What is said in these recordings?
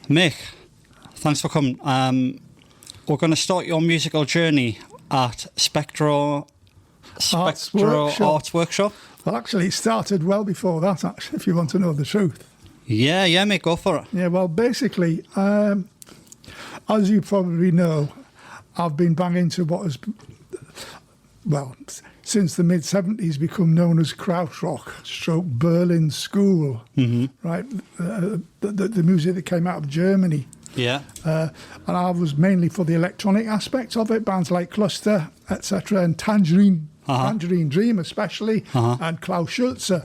Mick, thanks for coming. We're going to start your musical journey at Spectro Arts Workshop. Well, actually, it started well before that, actually, if you want to know the truth. Yeah, Mick, go for it. Yeah, well, basically, as you probably know, I've been banging to what has, well, since the mid-70s become known as krautrock, stroke Berlin School, right? The music that came out of Germany. Yeah. And I was mainly for the electronic aspect of it, bands like Cluster, etc., and Tangerine Dream especially, and Klaus Schulze.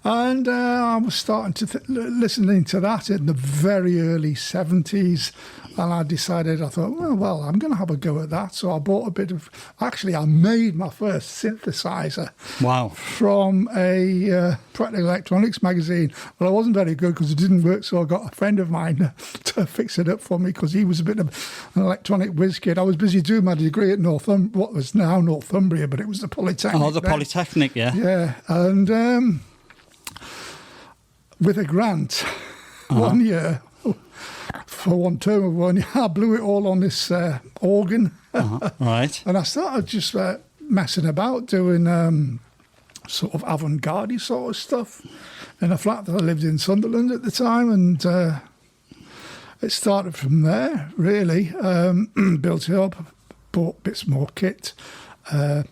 And I was starting to listening to that in the very early 70s, and I decided, I thought, well, I'm going to have a go at that. So I bought a bit of, actually, I made my first synthesizer. Wow. From a Practical Electronics magazine. Well, I wasn't very good because it didn't work, so I got a friend of mine to fix it up for me because he was a bit of an electronic whiz kid. I was busy doing my degree at what was now Northumbria, but it was the Polytechnic. Oh, the Polytechnic, yeah. Yeah, and with a grant, 1 year, for one term of 1 year, I blew it all on this organ. Right. And I started just messing about, doing sort of avant-garde sort of stuff in a flat that I lived in Sunderland at the time. And it started from there, really. Built it up, bought bits more kit. I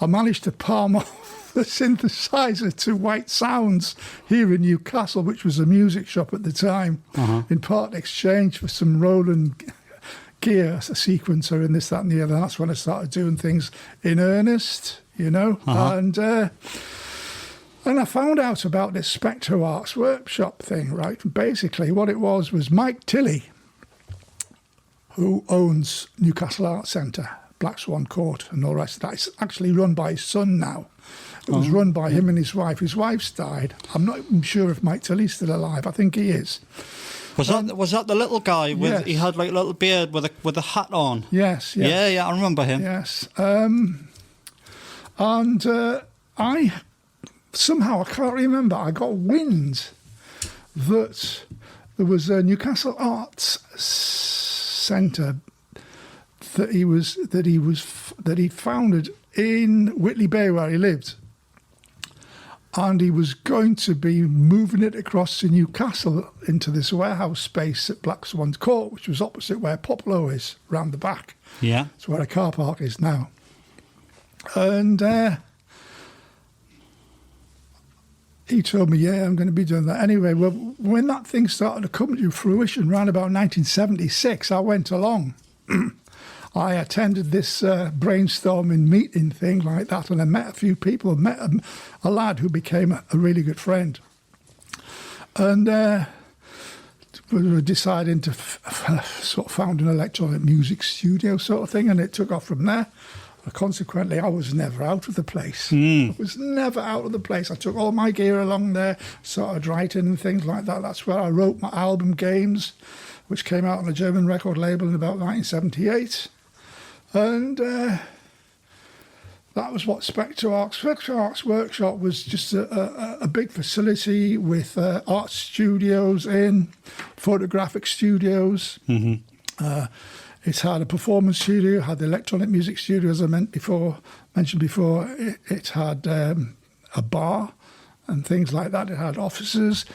managed to palm off the synthesizer to White Sounds here in Newcastle, which was a music shop at the time, in part exchange for some Roland gear, a sequencer and this, that and the other. That's when I started doing things in earnest, you know. And I found out about this Spectro Arts Workshop thing, right? Basically what it was Mike Tilley, who owns Newcastle Arts Centre, Black Swan Court and all the rest of that. It's actually run by his son now. It was run by him and his wife. His wife's died. I'm not even sure if Mike Tilley's still alive. I think he is. Was that the little guy with? Yes. He had like a little beard with a hat on. Yes. Yeah. I remember him. Yes. And I somehow, I can't remember. I got wind that there was a Newcastle Arts Centre that he founded in Whitley Bay, where he lived. And he was going to be moving it across to Newcastle into this warehouse space at Black Swan Court, which was opposite where Poplo is, round the back. Yeah. It's where a car park is now. And he told me, yeah, I'm going to be doing that. Anyway, well, when that thing started to come to fruition around about 1976, I went along. I attended this brainstorming meeting thing like that, and I met a few people. I met a lad who became a really good friend. And we were deciding to sort of found an electronic music studio sort of thing, and it took off from there. Consequently, I was never out of the place. I was never out of the place. I took all my gear along there, started writing and things like that. That's where I wrote my album Games, which came out on a German record label in about 1978. And that was what Spectro Arts Workshop was, just a big facility with art studios in, photographic studios. It had a performance studio, had the electronic music studio, as I mentioned before. It had a bar and things like that. It had offices.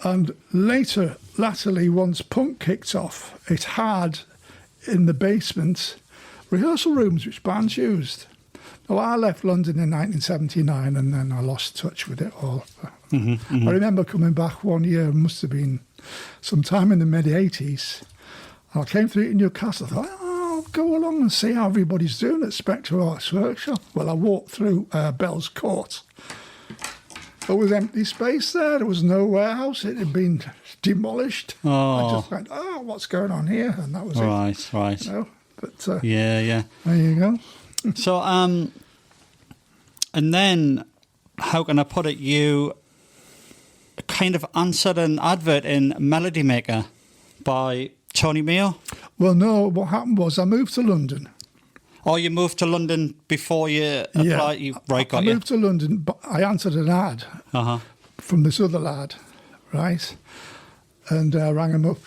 And latterly, once punk kicked off, it had in the basement rehearsal rooms which bands used. Now, I left London in 1979 and then I lost touch with it all. I remember coming back one year, must have been sometime in the mid-80s. I came through to Newcastle. I thought, I'll go along and see how everybody's doing at Spectro Arts Workshop. Well, I walked through Bell's Court. There was empty space there. There was no warehouse. It had been demolished. I just went, what's going on here? And that was it. Right. You know? But yeah. There you go. So, and then, how can I put it? You kind of answered an advert in Melody Maker by Tony Mayo. Well, no. What happened was I moved to London. Oh, you moved to London before you applied? Yeah. I moved to London, but I answered an ad from this other lad, right? and I rang him up.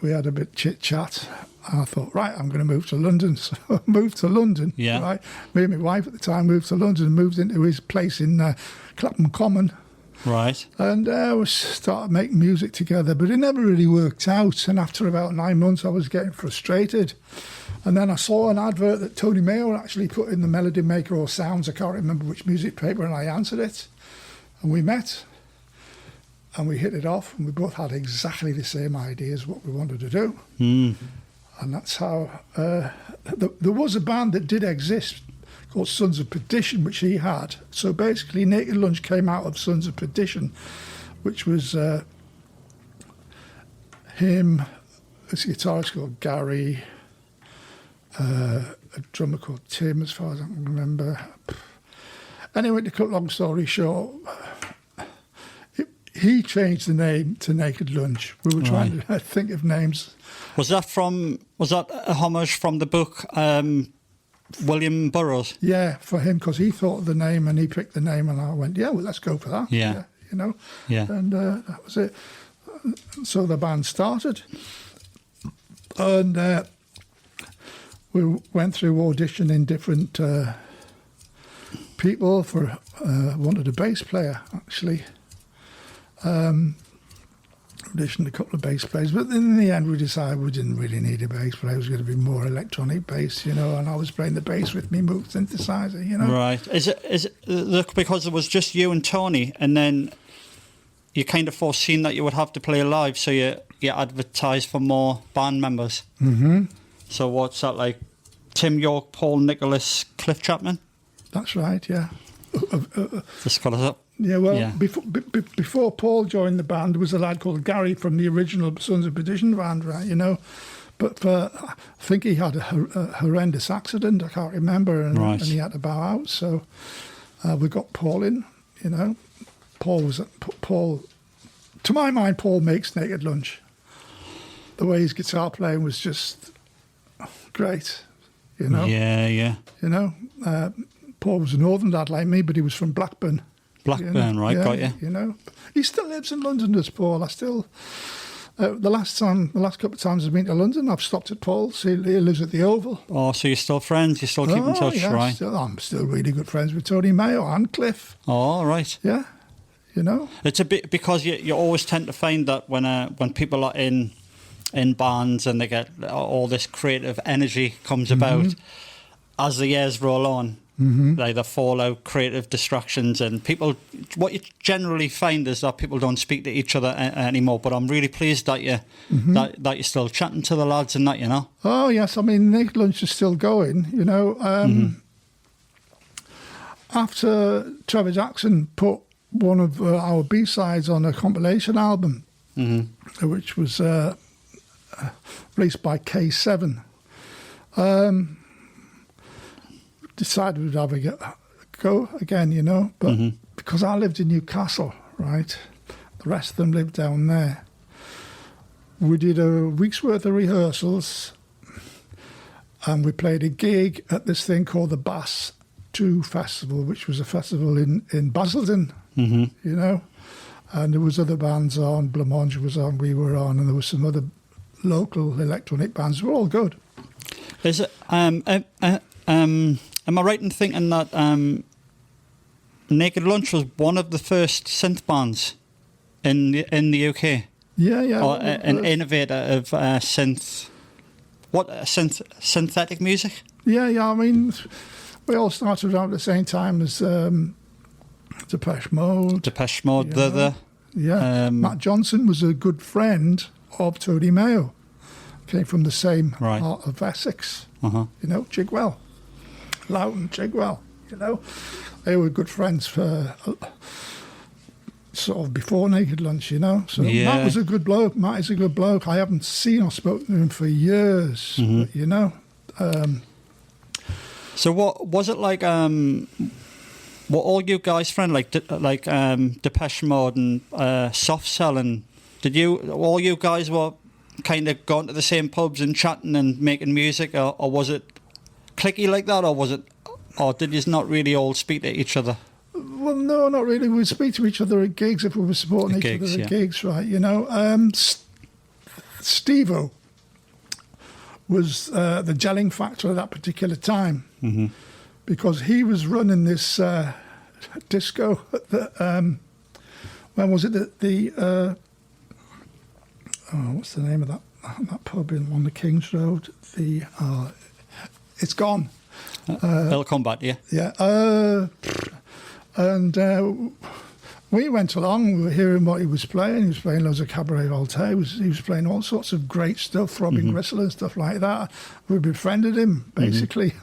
We had a bit chit-chat. And I thought, right, I'm going to move to London. So I moved to London. Yeah. Right? Me and my wife at the time moved to London and moved into his place in Clapham Common. Right. And we started making music together, but it never really worked out. And after about 9 months, I was getting frustrated. And then I saw an advert that Tony Mayo actually put in the Melody Maker or Sounds. I can't remember which music paper, and I answered it. And we met. And we hit it off, and we both had exactly the same ideas what we wanted to do. Mm. And that's how... there was a band that did exist called Sons of Perdition, which he had. So basically, Naked Lunch came out of Sons of Perdition, which was him, this guitarist called Gary, a drummer called Tim, as far as I can remember. Anyway, to cut long story short... He changed the name to Naked Lunch. We were trying to think of names. Was that a homage from the book William Burroughs? Yeah, for him, because he thought of the name and he picked the name, and I went, yeah, well, let's go for that. Yeah. You know? Yeah. And that was it. So the band started. And we went through auditioning different people for, wanted a bass player, actually. Auditioned a couple of bass players, but in the end we decided we didn't really need a bass player. It was going to be more electronic bass, you know, and I was playing the bass with me Moog synthesizer, you know. Right. Is it because it was just you and Tony, and then you kind of foreseen that you would have to play live, so you advertised for more band members? Mm-hmm. So what's that, like Tim York, Paul Nicholas, Cliff Chapman? That's right, yeah. Just got us up. Yeah, well, before Paul joined the band, there was a lad called Gary from the original Sons of Perdition band, right, you know. But I think he had a horrendous accident, I can't remember, and he had to bow out. So we got Paul in, you know. Paul, to my mind, Paul makes Naked Lunch. The way his guitar playing was just great, you know. Yeah, yeah. You know, Paul was a northern lad like me, but he was from Blackburn. Blackburn, you know? right, got you. You know, he still lives in London, does Paul. I still, the last couple of times I've been to London, I've stopped at Paul's. He lives at the Oval. Oh, so you're still friends? You still keep in touch, yeah, right? I'm still really good friends with Tony Mayo and Cliff. Oh, right. Yeah, you know. It's a bit because you always tend to find that when people are in bands and they get all this creative energy comes about, as the years roll on. Mm-hmm. They either fall out, creative distractions, and people. What you generally find is that people don't speak to each other anymore. But I'm really pleased that that you're still chatting to the lads and that, you know. Oh yes, I mean Naked Lunch is still going. You know, after Trevor Jackson put one of our B-sides on a compilation album, which was released by K7. Decided we'd have a go again, you know, but because I lived in Newcastle, right, the rest of them lived down there. We did a week's worth of rehearsals and we played a gig at this thing called the Bass 2 Festival, which was a festival in Basildon, you know, and there was other bands on, Blancmange was on, we were on, and there was some other local electronic bands. They were all good. Is it, am I right in thinking that Naked Lunch was one of the first synth bands in the UK? Yeah, yeah. Or an innovator of synthetic music? Yeah, yeah. I mean, we all started around at the same time as Depech Mode. Depeche Mode, the yeah. Matt Johnson was a good friend of Tony Mayo. Came from the same part of Essex. You know, Chigwell. Loughton, Chigwell, you know. They were good friends for sort of before Naked Lunch, you know. So Matt was a good bloke. Matt is a good bloke. I haven't seen or spoken to him for years, but, you know. So what was it like? Were all you guys friends like Depeche Mode and Soft Cell, and all you guys were kind of going to the same pubs and chatting and making music, or was it clicky like that, or did you not really all speak to each other? Well, no, not really. We'd speak to each other at gigs if we were supporting each other at gigs, right? You know, Steve-O was the gelling factor at that particular time, because he was running this disco at the when was it what's the name of that pub on the King's Road? It's gone. They'll come back to you. Yeah, and we went along. We were hearing what he was playing. He was playing loads of Cabaret Voltaire. He was playing all sorts of great stuff, Robin Gristle and stuff like that. We befriended him, basically.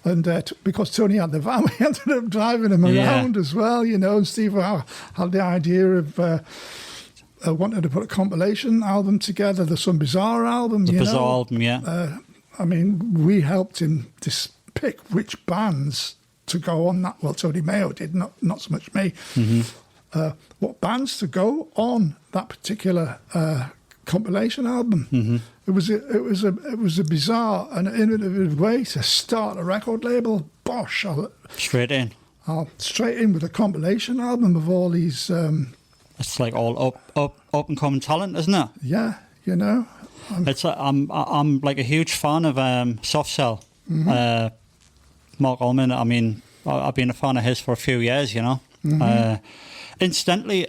And because Tony had the van, we ended up driving him around as well, And Steve had the idea of wanting to put a compilation album together, the Some Bizarre album. The Bizarre album, yeah. I mean, we helped him pick which bands to go on that. Well, Tony Mayo did, not so much me. What bands to go on that particular compilation album? It was a bizarre and innovative way to start a record label. Bosh! Straight in with a compilation album of all these. It's like all up and coming talent, isn't it? Yeah, I'm like a huge fan of Soft Cell. Mark Ullman. I mean, I've been a fan of his for a few years, Incidentally,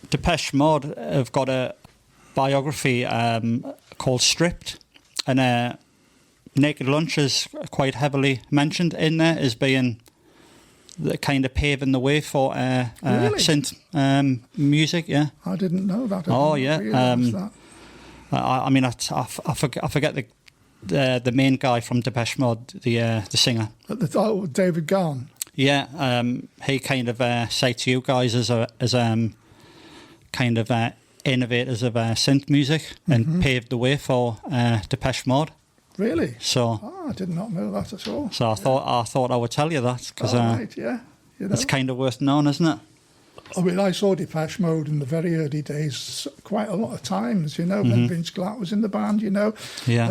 Depech Mode have got a biography called Stripped, and Naked Lunch is quite heavily mentioned in there as being the kind of paving the way for really? synth music. Yeah, I didn't know that. That. I mean, I forget the main guy from Depech Mode, the singer. David Garn. Yeah, he kind of said to you guys as kind of innovators of synth music and paved the way for Depech Mode. Really? So I did not know that at all. So I thought I would tell you that because right, yeah, it's kind of worth knowing, isn't it? I mean, I saw Depech Mode in the very early days quite a lot of times, when Vince Clarke was in the band, Yeah.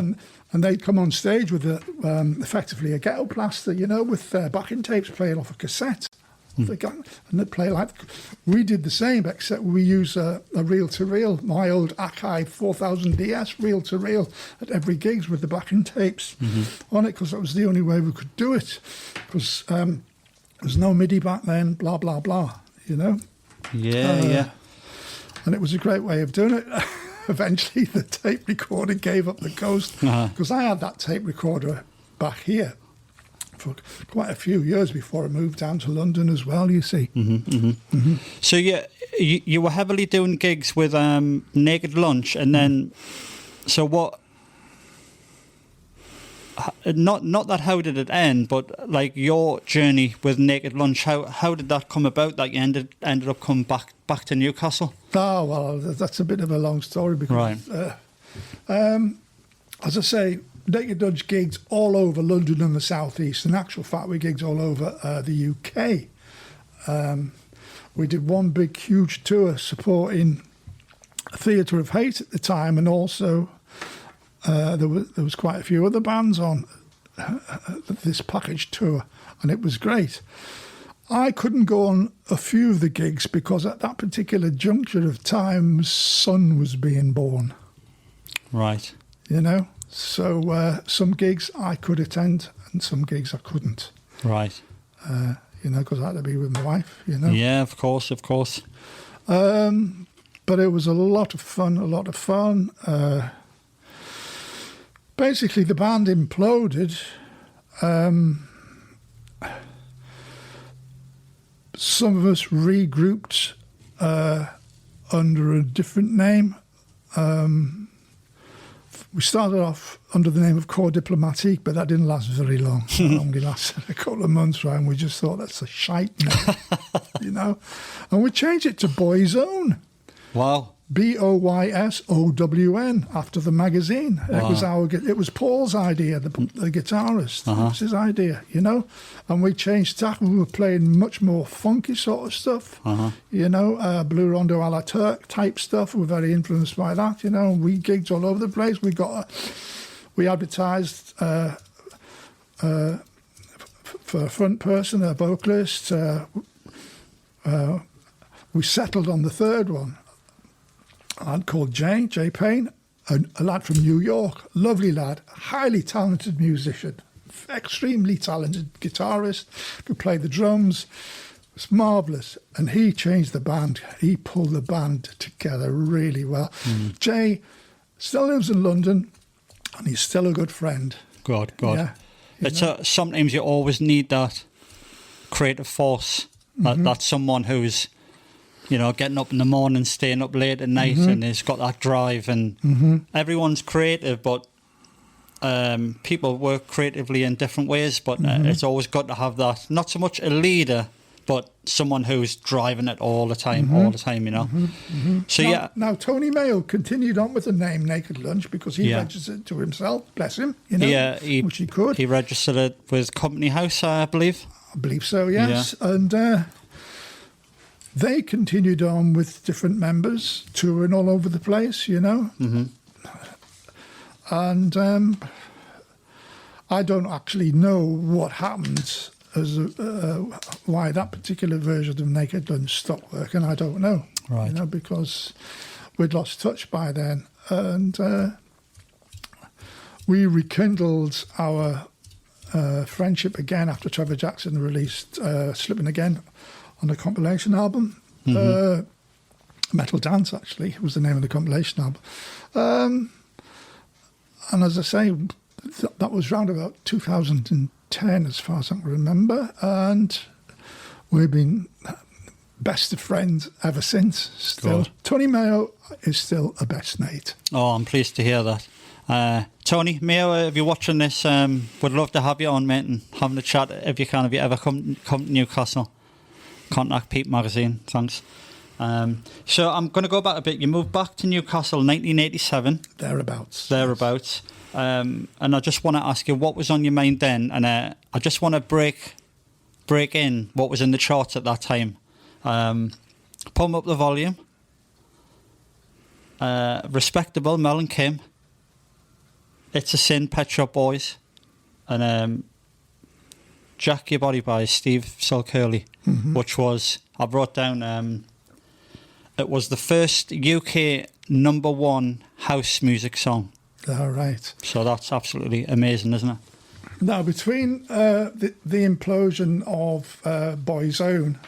And they'd come on stage with effectively a ghetto blaster, with backing tapes playing off a cassette. And they'd play like... We did the same, except we use a reel-to-reel, my old Akai 4000 DS reel-to-reel at every gigs with the backing tapes on it, because that was the only way we could do it. Because there was no MIDI back then, blah, blah, blah, Yeah. And it was a great way of doing it. Eventually, the tape recorder gave up the ghost, because I had that tape recorder back here for quite a few years before I moved down to London as well, you see. So you were heavily doing gigs with Naked Lunch, and then, so what... Not that how did it end, but like your journey with Naked Lunch, how did that come about that you ended up coming back to Newcastle? Oh, well, that's a bit of a long story because, as I say, Naked Lunch gigs all over London and the South East. In actual fact, we gigs all over the UK. We did one big, huge tour supporting Theatre of Hate at the time, and also there was quite a few other bands on this package tour, and it was great. I couldn't go on a few of the gigs because at that particular juncture of time, son was being born. Right. So some gigs I could attend and some gigs I couldn't. Right. Because I had to be with my wife, Yeah, of course. But it was a lot of fun. Basically, the band imploded. Some of us regrouped under a different name. We started off under the name of Corps Diplomatique, but that didn't last very long. It only lasted a couple of months, right? And we just thought that's a shite name, And we changed it to Boyzone. Wow. BOYSOWN after the magazine. Wow. It was Paul's idea, the guitarist. It was his idea, And we changed tack. We were playing much more funky sort of stuff, Blue Rondo a la Turk type stuff. We were very influenced by that, And we gigged all over the place. We advertised for a front person, a vocalist. We settled on the third one. a lad called Jay Payne, a lad from New York, lovely lad, highly talented musician, extremely talented guitarist, could play the drums. It's marvellous. And he changed the band. He pulled the band together really well. Jay still lives in London, and he's still a good friend. God. Yeah, It's sometimes you always need that creative force, that someone who's, getting up in the morning, staying up late at night, and has got that drive. And everyone's creative, but people work creatively in different ways. But it's always good to have that, not so much a leader, but someone who's driving it all the time, So Now Tony Mayo continued on with the name Naked Lunch because he registered to himself, bless him, which he could. He registered it with Company House, I believe. I believe so, yes. Yeah. And they continued on with different members, touring all over the place, And I don't actually know what happened as why that particular version of Naked Lunch stopped working. I don't know, right? Because we'd lost touch by then, and we rekindled our friendship again after Trevor Jackson released "Slipping Again" on a compilation album. Metal Dance, actually, was the name of the compilation album. And as I say, that was round about 2010, as far as I can remember, and we've been best of friends ever since. Still, good. Tony Mayo is still a best mate. Oh, I'm pleased to hear that. Tony Mayo, if you're watching this, would love to have you on, mate, and having a chat if you can. If you ever come to Newcastle, contact peep-magazine. Thanks. So I'm going to go back a bit. You moved back to Newcastle in 1987. Thereabouts. And I just want to ask you what was on your mind then, and I just want to break in what was in the charts at that time. Pump Up the Volume, Respectable, Mel and Kim, It's a Sin, Pet Shop Boys, and Jack Your Body by Steve Silk-Hurley, which was, I wrote down, it was the first UK #1 house music song. All right. So that's absolutely amazing, isn't it? Now, between the implosion of Boyzone,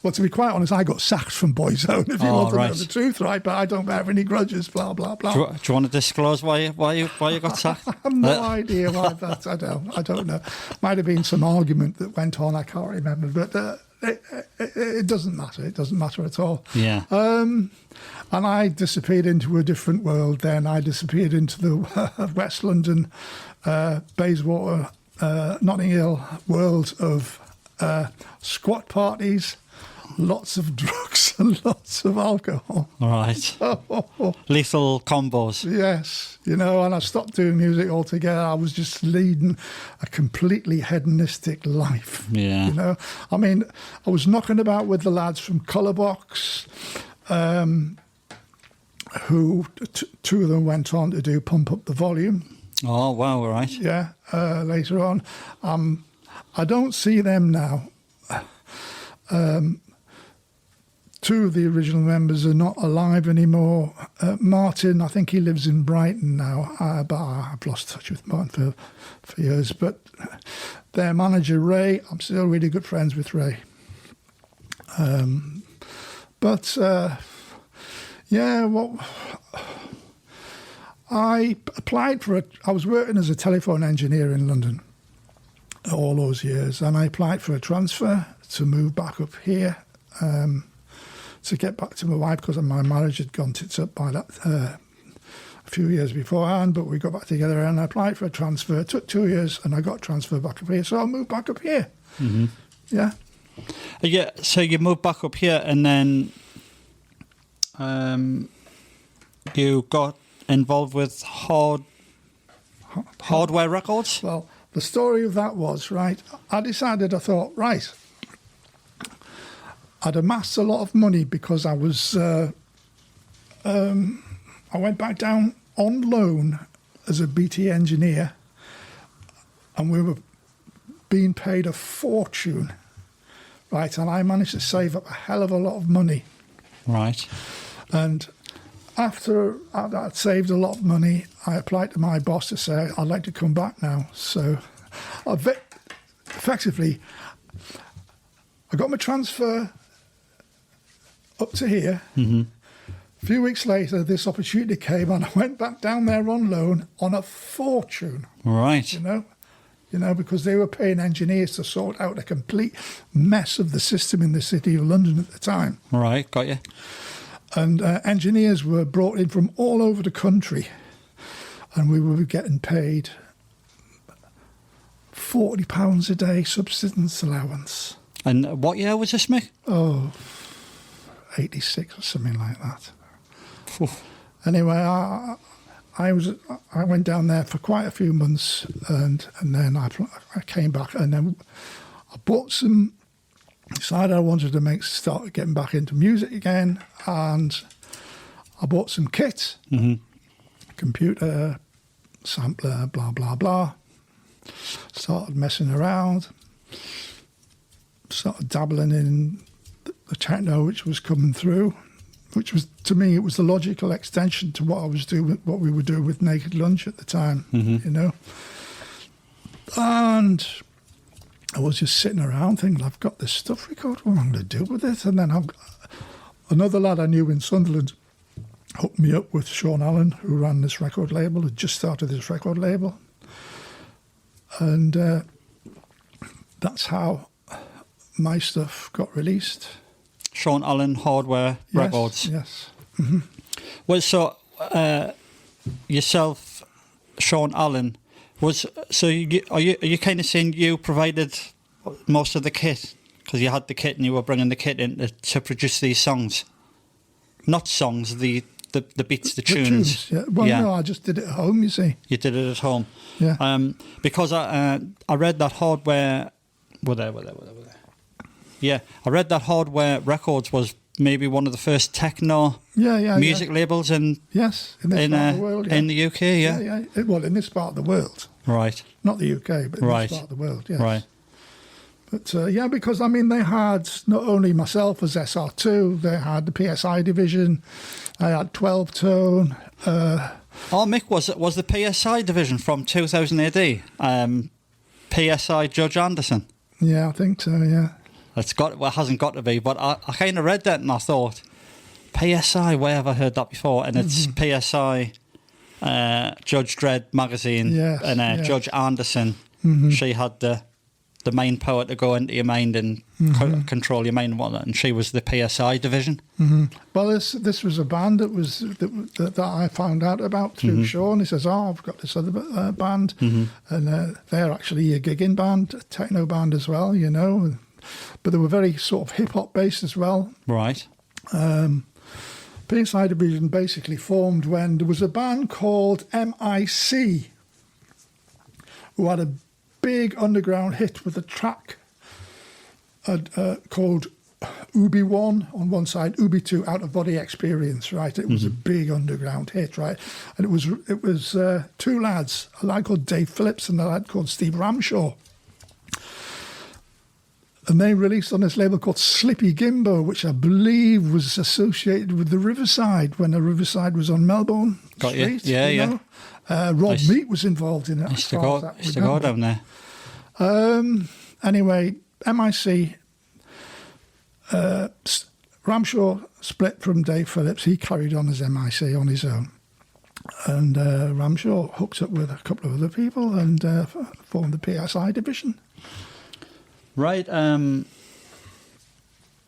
well, to be quite honest, I got sacked from Boyzone, if you want to know the truth, right? But I don't have any grudges, blah, blah, blah. Do you want to disclose why you got sacked? I have no idea why that. I don't know. Might have been some argument that went on, I can't remember. But it doesn't matter. It doesn't matter at all. Yeah. And I disappeared into a different world then. I disappeared into the West London, Bayswater, Notting Hill world of squat parties, lots of drugs and lots of alcohol. All right. Lethal combos. Yes. And I stopped doing music altogether. I was just leading a completely hedonistic life. Yeah. I mean, I was knocking about with the lads from Colourbox, who two of them went on to do Pump Up the Volume. Oh, wow, all right. Yeah, later on. I don't see them now. Two of the original members are not alive anymore. Martin, I think he lives in Brighton now, but I've lost touch with Martin for years. But their manager, Ray, I'm still really good friends with Ray. I applied for I was working as a telephone engineer in London all those years, and I applied for a transfer to move back up here, to get back to my wife, because my marriage had gone tits up by that a few years beforehand, but we got back together, and I applied for a transfer. It took 2 years, and I got transferred back up here, so I moved back up here. Yeah. Yeah, so you moved back up here, and then you got involved with Hardware Records? Well, the story of that was, right, I thought, right, I'd amassed a lot of money because I was, I went back down on loan as a BT engineer, and we were being paid a fortune, right, and I managed to save up a hell of a lot of money Right. And after I'd saved a lot of money, I applied to my boss to say, I'd like to come back now. So effectively, I got my transfer up to here. Mm-hmm. A few weeks later, this opportunity came and I went back down there on loan on a fortune. Right. You know, because they were paying engineers to sort out a complete mess of the system in the City of London at the time. Right, got you. And engineers were brought in from all over the country, and we were getting paid £40 a day subsistence allowance. And what year was this, Mick? Oh, 86 or something like that. Oof. Anyway, I went down there for quite a few months, and then I came back, and then I bought some. Decided I wanted to start getting back into music again, and I bought some kit, computer, sampler, blah blah blah. Started messing around, started dabbling in the techno which was coming through, which was, to me, it was the logical extension to what we were doing with Naked Lunch at the time, you know. And I was just sitting around thinking, I've got this stuff recorded, what am I going to do with it? And then another lad I knew in Sunderland hooked me up with Sean Allen, who ran this record label, had just started this record label. And that's how my stuff got released. Sean Allen Hardware Records. Yes. Mm-hmm. Well, so yourself, Sean Allen, are you kind of saying you provided most of the kit because you had the kit and you were bringing the kit in to produce these songs? Not songs, the beats, the tunes. Yeah. Well, no, I just did it at home, you see. You did it at home. Yeah. Because I read that Hardware. Yeah, I read that Hardware Records was maybe one of the first techno music labels in this part of the world. In the UK. Yeah. Well, in this part of the world. Right. Not the UK, but in this part of the world. Yes. Right. But because I mean, they had not only myself as SR2, they had the PSI division, I had 12 tone. Mick, was the PSI division from 2000 AD? PSI Judge Anderson. Yeah, I think so. Yeah. It hasn't got to be, but I kind of read that and I thought, PSI, where have I heard that before? And it's PSI, Judge Dredd magazine, and Judge Anderson. Mm-hmm. She had the main power to go into your mind and control your mind and whatnot, and she was the PSI division. Mm-hmm. Well, this was a band that I found out about through Sean. He says, I've got this other band, and they're actually a gigging band, a techno band as well, you know, but they were very sort of hip-hop based as well. Right. PSI division basically formed when there was a band called MIC who had a big underground hit with a track called Ubi 1 on one side, Ubi 2, Out of Body Experience, right? It was a big underground hit, right? And it was two lads, a lad called Dave Phillips and a lad called Steve Ramshaw. And they released on this label called Slippy Gimbo, which I believe was associated with the Riverside when the Riverside was on Melbourne Street. Yeah, you know? Rob Meat was involved in it. Used to go down there. Anyway, MIC, Ramshaw split from Dave Phillips. He carried on as MIC on his own. And Ramshaw hooked up with a couple of other people and formed the PSI division. Right.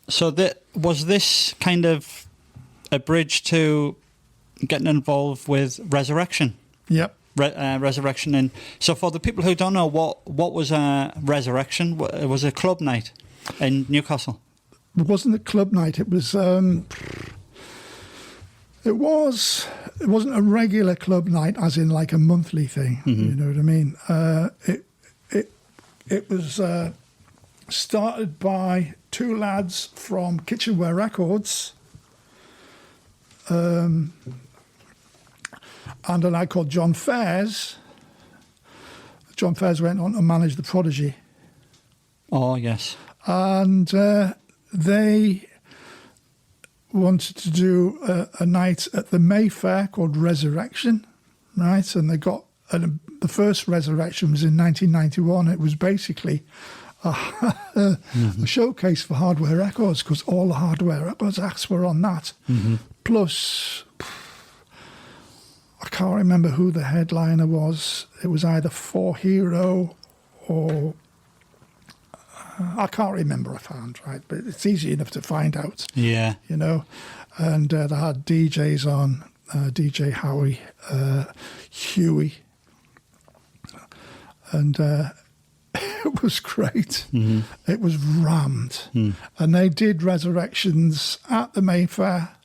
So was this kind of a bridge to getting involved with Rezerection? Yep. Rezerection. And so for the people who don't know, what was Rezerection? It was a club night in Newcastle. It wasn't a club night. It was. It wasn't a regular club night, as in like a monthly thing. You know what I mean? It was started by two lads from Kitchenware Records. And a lad called John Fairs. John Fairs went on to manage the Prodigy. Oh, yes. And they wanted to do a night at the Mayfair called Rezerection, right? And they got the first Rezerection was in 1991. It was basically a showcase for hardware records because all the hardware records acts were on that. Plus, I can't remember who the headliner was. It was either For Hero or I can't remember offhand, right? But it's easy enough to find out. Yeah. You know, and they had DJs on, DJ Howie, Huey, and it was great. It was rammed. And they did Rezerections at the Mayfair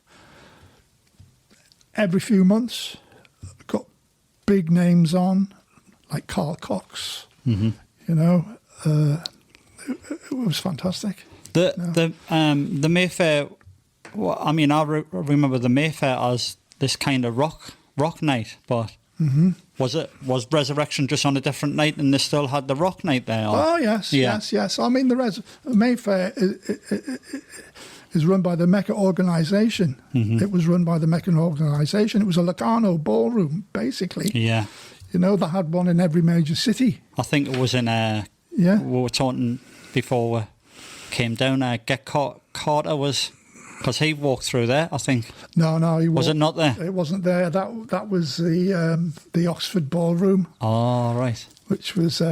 every few months. Got big names on, like Carl Cox, you know. It was fantastic. The Mayfair. Well, I mean, I remember the Mayfair as this kind of rock night, but was Rezerection just on a different night, and they still had the rock night there? Or? Oh yes. I mean, the Mayfair is run by the Mecca organisation. It was run by the Mecca organisation. It was a Locarno ballroom, basically. Yeah. You know, they had one in every major city. I think it was in we were talking before we came down. Get Carter was, because he walked through there, I think. No, he was it not there? It wasn't there. That was the Oxford Ballroom. Oh, right. Which was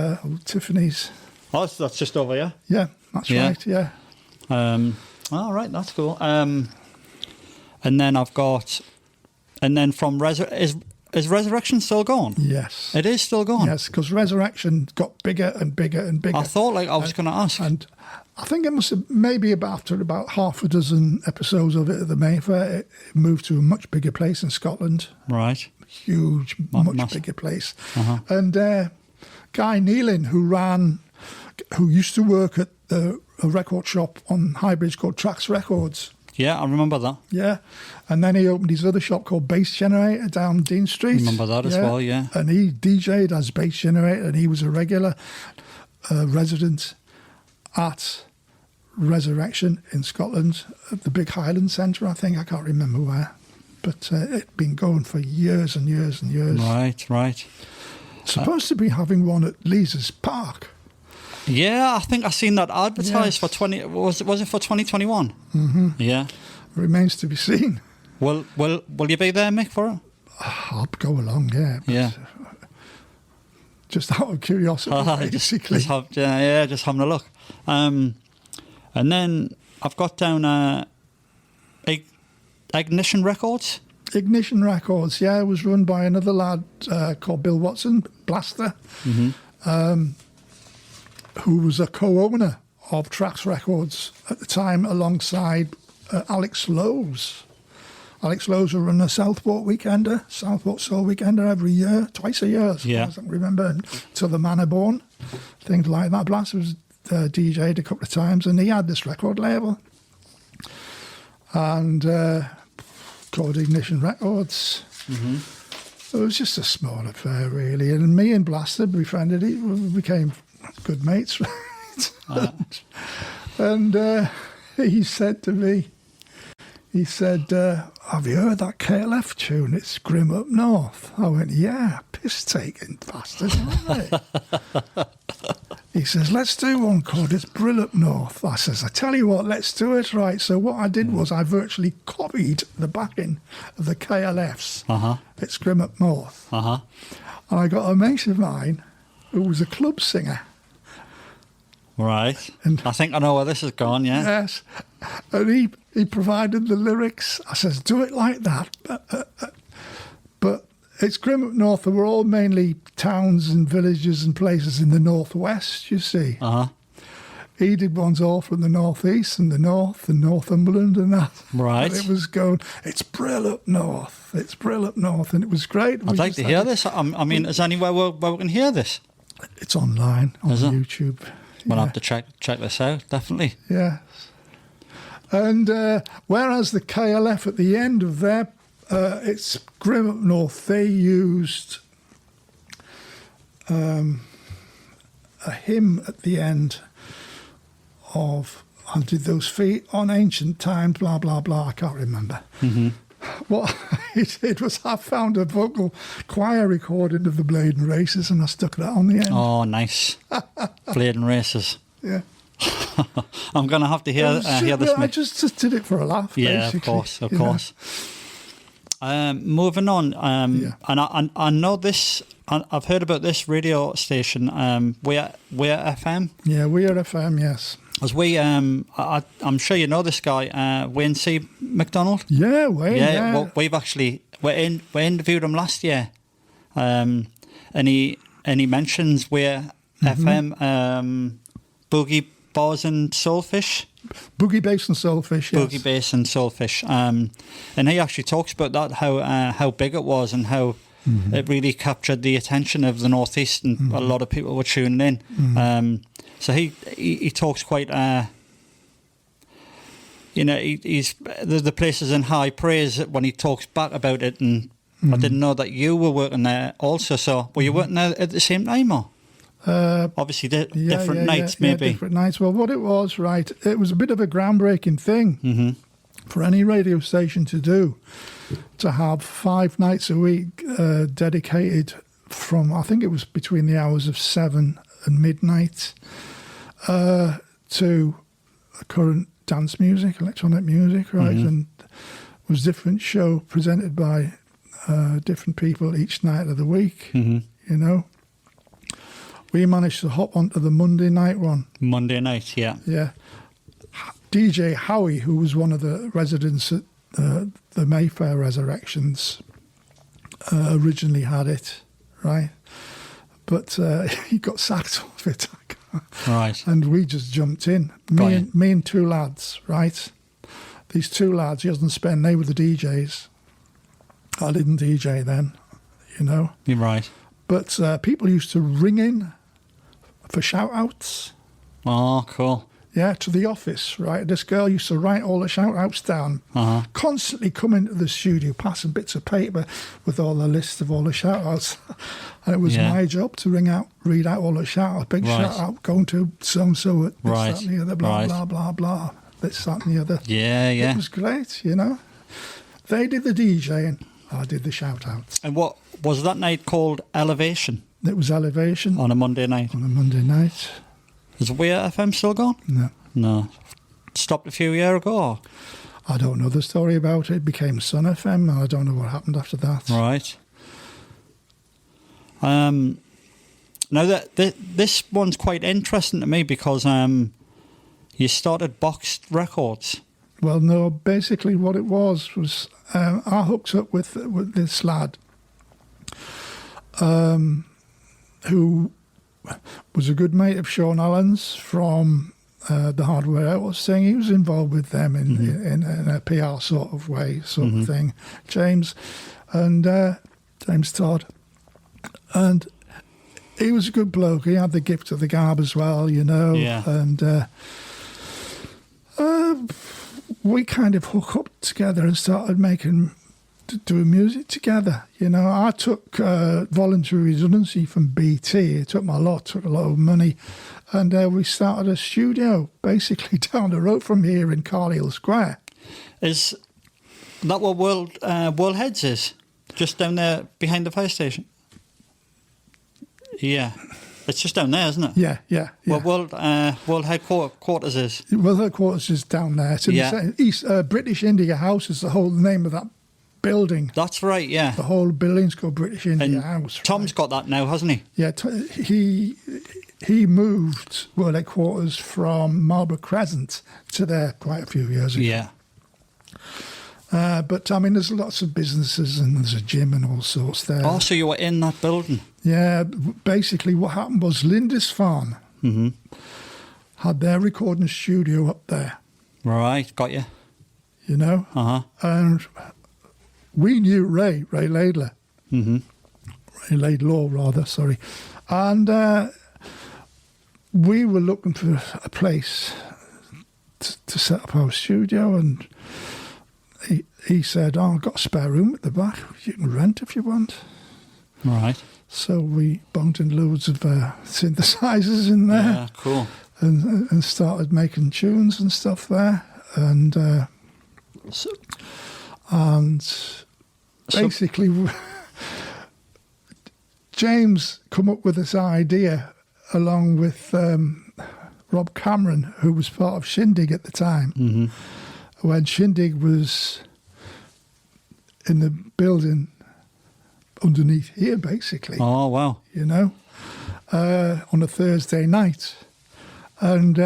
Tiffany's. Oh, that's just over here. Yeah, that's right. Yeah. All right, that's cool. And then I've got, and then from is Rezerection still going? Yes. It is still going? Yes, because Rezerection got bigger and bigger and bigger. I thought, I was going to ask. And I think it must have, maybe after about half a dozen episodes of it at the Mayfair, it moved to a much bigger place in Scotland. Right. Huge, much bigger place. And Guy Nealon, who used to work at a record shop on Highbridge called Trax Records. Yeah, I remember that. Yeah. And then he opened his other shop called Bass Generator down Dean Street. Remember that as well, yeah. And he DJ'd as Bass Generator, and he was a regular resident at Rezerection in Scotland, at the big Highland Centre, I think. I can't remember where. But it'd been going for years and years and years. Right. Supposed to be having one at Leazes Park. Yeah, I think I seen that advertised for 20. Was it for 2021? Yeah. Remains to be seen. Will you be there, Mick, for it? I'll go along, yeah. Yeah. Just out of curiosity, basically. Just having a look. And then I've got down Ignition Records. Ignition Records, yeah. It was run by another lad called Bill Watson, Blaster. Who was a co-owner of Trax Records at the time, alongside Alex Lowe's. Alex Lowe's will run a Southport Soul Weekender every year, twice a year, as far as I can remember, until the man are born, things like that. Blaster was DJ'd a couple of times, and he had this record label, and called Ignition Records. It was just a small affair, really, and me and Blaster befriended. We became good mates, right? And he said to me, have you heard that KLF tune? It's Grim Up North. I went, yeah, piss-taking bastard, aren't they? He says, let's do one called It's Brill Up North. I says, I tell you what, let's do it, right? So what I did was I virtually copied the backing of the KLFs. It's Grim Up North. And I got a mate of mine who was a club singer. Right. And I think I know where this is going, yeah. Yes. And he provided the lyrics. I says, do it like that. But it's Grim Up North. They were all mainly towns and villages and places in the northwest, you see. He did ones all from the northeast and the north and Northumberland and that. Right. And it was going, it's Brill Up North. It's Brill Up North. And it was great. I'd like to hear this. I mean, is there anywhere where we can hear this? It's online on YouTube. We'll have to check this out, definitely. Yes. And whereas the KLF at the end of their, it's Grim Up North, they used a hymn at the end of I did those feet on ancient times, blah, blah, blah. I can't remember. What I did was I found a vocal choir recording of the Blade and Races and I stuck that on the end. Oh, nice. Blade and Races. Yeah. I'm going to have to hear this. I just did it for a laugh, yeah, basically. of course. Moving on, and I know this. I've heard about this radio station. We're FM. Yeah, We're FM. Yes. As I'm sure you know this guy, Wayne C. McDonald. Yeah, Wayne. Yeah. Well, we interviewed him last year, and he mentions We're FM, Boogie Bars and Soulfish. Boogie Bass and Soulfish, yes. Boogie Bass and Soulfish. And he actually talks about that, how big it was and how it really captured the attention of the Northeast and a lot of people were tuning in. So he talks quite, he's the place is in high praise when he talks back about it. And I didn't know that you were working there also. So were you working there at the same time or? Obviously, different nights, maybe. Yeah, different nights. Well, what it was, right, it was a bit of a groundbreaking thing for any radio station to do, to have 5 nights a week dedicated from, I think it was between the hours of 7 and midnight, to current dance music, electronic music, right? And it was different show presented by different people each night of the week, you know. We managed to hop onto the Monday night one. Monday night, yeah. Yeah. DJ Howie, who was one of the residents at the Mayfair Rezerections, originally had it, right? But he got sacked off it. Right. And we just jumped in. Me and 2 lads, right? These 2 lads, he doesn't spend, they were the DJs. I didn't DJ then, you know. You're right. But people used to ring in for shout-outs. Oh, cool. Yeah, to the office, right? This girl used to write all the shout-outs down, constantly come into the studio, passing bits of paper with all the list of all the shout-outs. And it was my job to read out all the shout-outs. Big shout-out going to so-and-so at this, that, and the other, blah, blah, blah, blah, this, that, and the other. Yeah, yeah. It was great, you know. They did the DJing, I did the shout-outs. And what was that night called? Elevation? It was Elevation. On a Monday night? On a Monday night. Is We're FM still gone? No. No. Stopped a few years ago? Or? I don't know the story about it. It became Sun FM, and I don't know what happened after that. Right. Now, this one's quite interesting to me because you started Boxed Records. Well, no, basically what it was I hooked up with this lad who was a good mate of Sean Allen's from the Hardware Outlaws thing. He was involved with them in a PR sort of way, of thing. James Todd. And he was a good bloke. He had the gift of the gab as well, you know. Yeah. And we kind of hooked up together and started doing music together. You know, I took voluntary redundancy from BT. It took a lot of money. And we started a studio basically down the road from here in Carlisle Square. Is that what World Heads is? Just down there behind the fire station? Yeah. It's just down there, isn't it? Yeah. Well, World Headquarters is? World Headquarters is down there. It's in the East, British India House is the whole name of that building. That's right, yeah. The whole building's called British India House. Tom's got that now, hasn't he? Yeah, he moved World Headquarters from Marlborough Crescent to there quite a few years ago. Yeah. But, I mean, there's lots of businesses and there's a gym and all sorts there. Oh, so you were in that building? Yeah, basically what happened was Lindisfarne had their recording studio up there. Right, got you. You know? And we knew Ray Laidlaw. Ray Laidlaw, rather, sorry. And we were looking for a place to set up our studio, and he said, I've got a spare room at the back. You can rent if you want. Right. So we bunked in loads of synthesizers in there. Yeah, cool. and started making tunes and stuff there, and basically James come up with this idea along with Rob Cameron, who was part of Shindig at the time, when Shindig was in the building underneath here, basically. Oh, wow. You know, on a Thursday night. And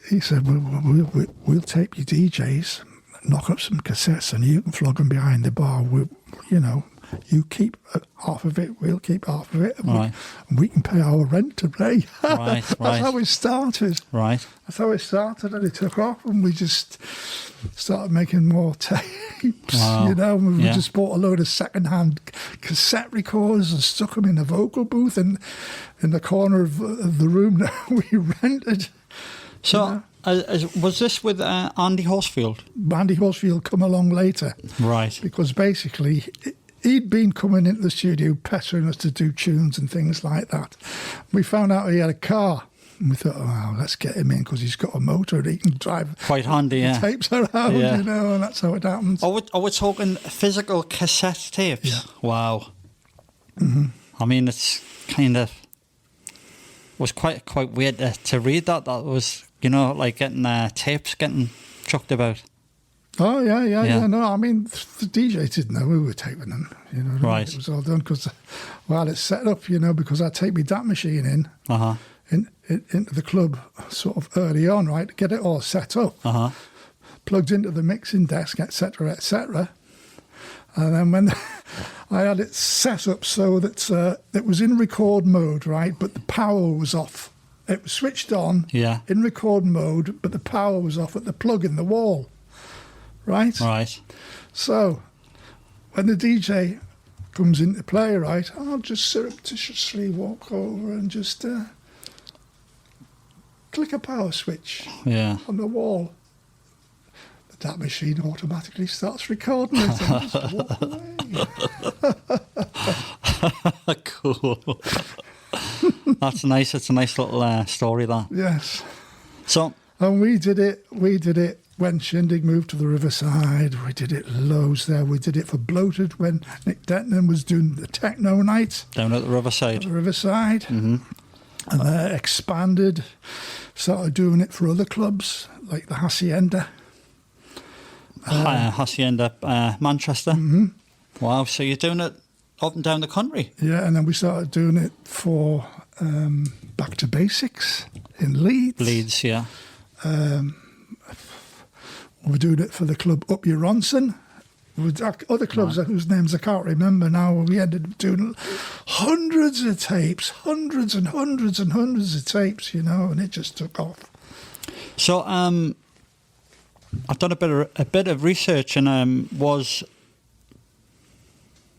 he said, we'll tape your DJs, knock up some cassettes, and you can flog them behind the bar. You know, you keep half of it, we'll keep half of it, and we can pay our rent to play. That's how it started. Right. That's how it started, and it took off, and we just started making more tapes. Wow. You know, we just bought a load of second-hand cassette recorders and stuck them in a vocal booth in the corner of the room that we rented. So, was this with Andy Horsfield? Andy Horsfield come along later. Right. Because basically, he'd been coming into the studio pestering us to do tunes and things like that. We found out he had a car. And we thought, oh, let's get him in because he's got a motor and he can drive quite handy, tapes around, you know, and that's how it happens. Are we talking physical cassette tapes? Yeah. Wow. I mean, it's kind of was quite weird to read that. That was, you know, like getting tapes getting chucked about. Oh, yeah. No, I mean, the DJs didn't know we were taping them. You know, right. It was all done because, well, it's set up, you know, because I take my DAT machine in. Into the club sort of early on, right, to get it all set up, plugged into the mixing desk, etc., etc. And then when I had it set up so that it was in record mode, right, but the power was off. It was switched on in record mode, but the power was off at the plug in the wall, right? Right. So when the DJ comes into play, right, I'll just surreptitiously walk over and just... click a power switch on the wall. The DAT machine automatically starts recording it and just walk away. Cool. That's nice. It's a nice little story, that. Yes. So, and we did it when Shindig moved to the Riverside. We did it loads there. We did it for Bloated when Nick Denton was doing the techno night. Down at the Riverside. And expanded, started doing it for other clubs like the Hacienda. Hacienda, Manchester. Wow, so you're doing it up and down the country? Yeah, and then we started doing it for Back to Basics in Leeds. Leeds, yeah. We're doing it for the club Up Your Ronson. With other clubs whose names I can't remember now. We ended up doing hundreds of tapes, hundreds and hundreds and hundreds of tapes, you know, and it just took off. So I've done a bit of research, and was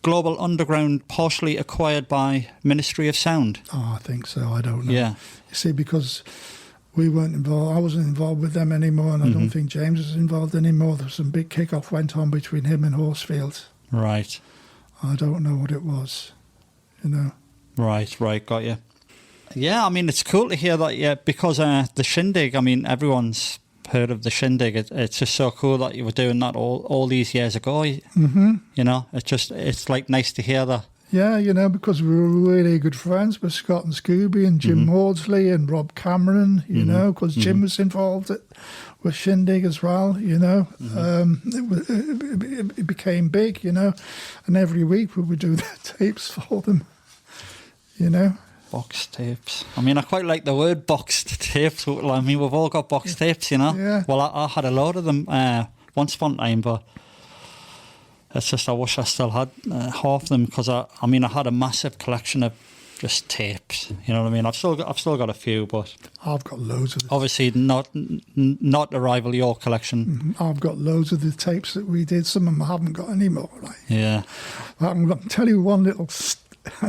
Global Underground partially acquired by Ministry of Sound? Oh, I think so. I don't know. Yeah. You see, because we weren't involved. I wasn't involved with them anymore, and I don't think James was involved anymore. There was some big kick-off went on between him and Horsfield. Right. I don't know what it was, you know. Right, got you. Yeah, I mean, it's cool to hear that, because the Shindig, I mean, everyone's heard of the Shindig. It's just so cool that you were doing that all these years ago. You know, it's like nice to hear that. Yeah, you know, because we were really good friends with Scott and Scooby and Jim Maudsley and Rob Cameron, you know, because Jim was involved with Shindig as well, you know. It became big, you know, and every week we would do the tapes for them, you know. Box tapes. I mean, I quite like the word boxed tapes. I mean, we've all got box tapes, you know. Yeah. Well, I had a load of them once upon a time, but it's just I wish I still had half of them, because I had a massive collection of just tapes. You know what I mean? I've still got a few, but I've got loads of them. Obviously, not to rival your collection. I've got loads of the tapes that we did. Some of them I haven't got anymore. Right? Yeah. I'll tell you one little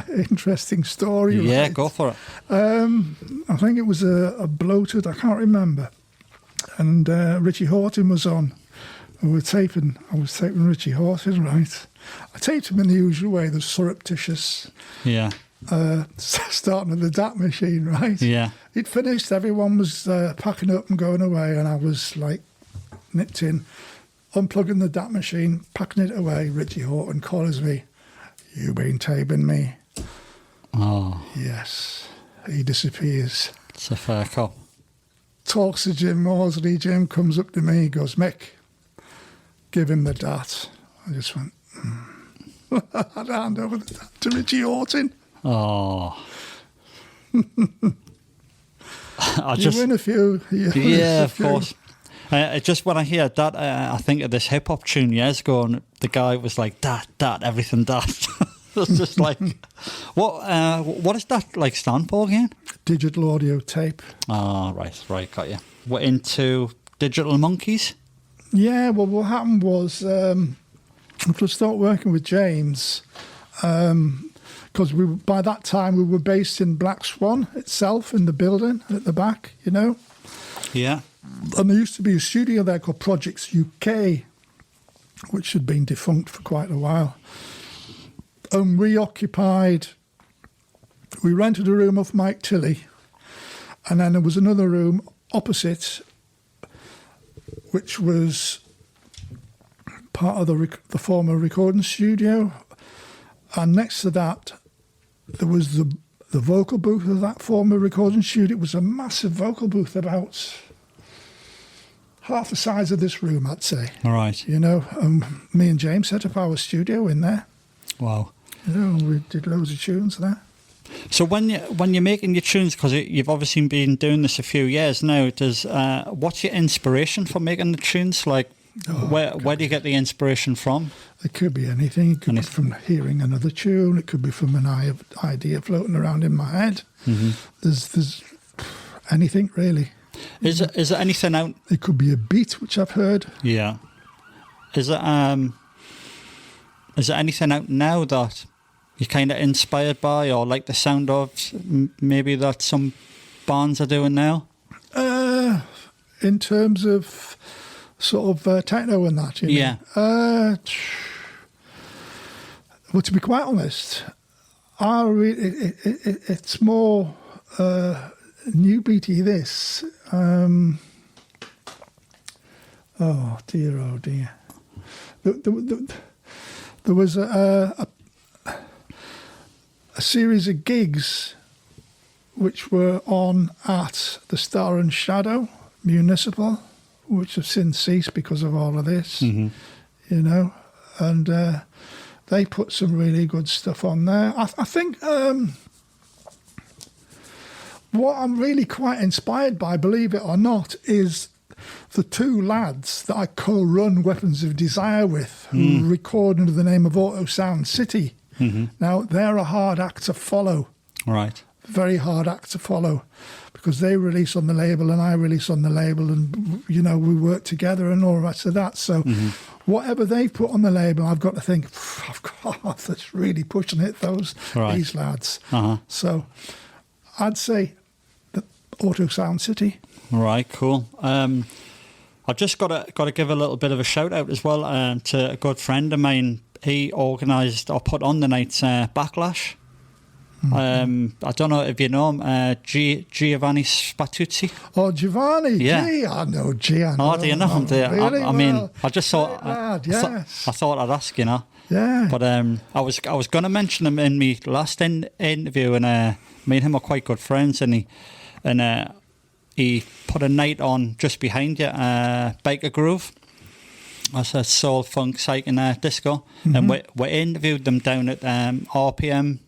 interesting story. Yeah, right? Go for it. I think it was a Bloated. I can't remember. And Richie Horton was on. I was taping Richie Horton, right? I taped him in the usual way, the surreptitious. Yeah. starting the DAT machine, right? Yeah. It finished, everyone was packing up and going away, and I was like nipped in, unplugging the DAT machine, packing it away. Richie Horton calls me, "You been taping me?" Oh. Yes. He disappears. It's a fair cop. Talks to Jim Morsley. Jim comes up to me, he goes, "Mick, give him the DAT." I just went, I'd hand over the DAT to Richie Horton. Oh. You win a few. Yeah, of course. Just when I hear that, I think of this hip hop tune years ago, and the guy was like, "Dat, everything dat." It's just like, what does that like stand for again? Digital audio tape. Oh, right, got you. We're into digital monkeys. Yeah, well, what happened was after I started working with James, because by that time we were based in Black Swan itself, in the building at the back, you know. Yeah. And there used to be a studio there called Projects UK, which had been defunct for quite a while. And we rented a room off Mike Tilley, and then there was another room opposite, which was part of the former recording studio. And next to that, there was the vocal booth of that former recording studio. It was a massive vocal booth, about half the size of this room, I'd say. All right. You know, me and James set up our studio in there. Wow. You know, we did loads of tunes there. So when you're making your tunes, because you've obviously been doing this a few years now, what's your inspiration for making the tunes? Like, where do you get the inspiration from? It could be anything. It could be from hearing another tune. It could be from an idea floating around in my head. Mm-hmm. There's anything really. Is there anything out? It could be a beat which I've heard. Yeah. Is there anything out now that you're kind of inspired by, or like the sound of, maybe that some bands are doing now? In terms of sort of techno and that, you know? Yeah. Well, to be quite honest, it's more new beaty this. Oh dear. There was a series of gigs which were on at the Star and Shadow Municipal, which have since ceased because of all of this, you know, and they put some really good stuff on there. I think what I'm really quite inspired by, believe it or not, is the two lads that I co-run Weapons of Desire with, who record under the name of Auto Sound City. Mm-hmm. Now, they're a hard act to follow. Right. Very hard act to follow, because they release on the label and I release on the label, and, you know, we work together and all the rest of that. So whatever they put on the label, I've got to think, of course, that's really pushing it, these lads. Uh-huh. So I'd say the Auto Sound City. Right, cool. I've just got to give a little bit of a shout out as well to a good friend of mine. He organised or put on the night's Backlash. Mm-hmm. I don't know if you know him, Giovanni Spatuzzi. Oh, Giovanni, yeah. Gee, I know Giovanni. Oh, do you know him? Really? I mean, I just thought, lad, yes. I thought I'd ask, you know. Yeah. But I was going to mention him in my last interview, and me and him are quite good friends, and he put a night on just behind you, Baker Groove. That's a soul, funk, psych, and disco. Mm-hmm. And we interviewed them down at RPM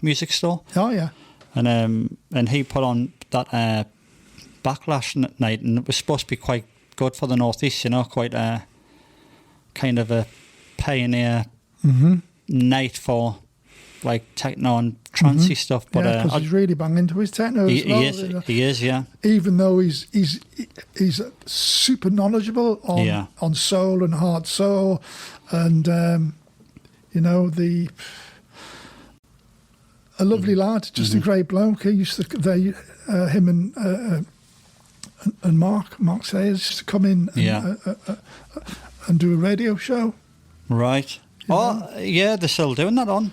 music store. Oh, yeah. And he put on that Backlash night, and it was supposed to be quite good for the Northeast, you know, quite a kind of a pioneer night for like techno and trancey stuff. But yeah, because he's really banging into his techno as well. He is, yeah. Even though he's super knowledgeable on soul and hard soul, and you know, a lovely lad, just a great bloke. He used to him and Mark Sayers used to come in and do a radio show. Right. Oh, yeah, they're still doing that on.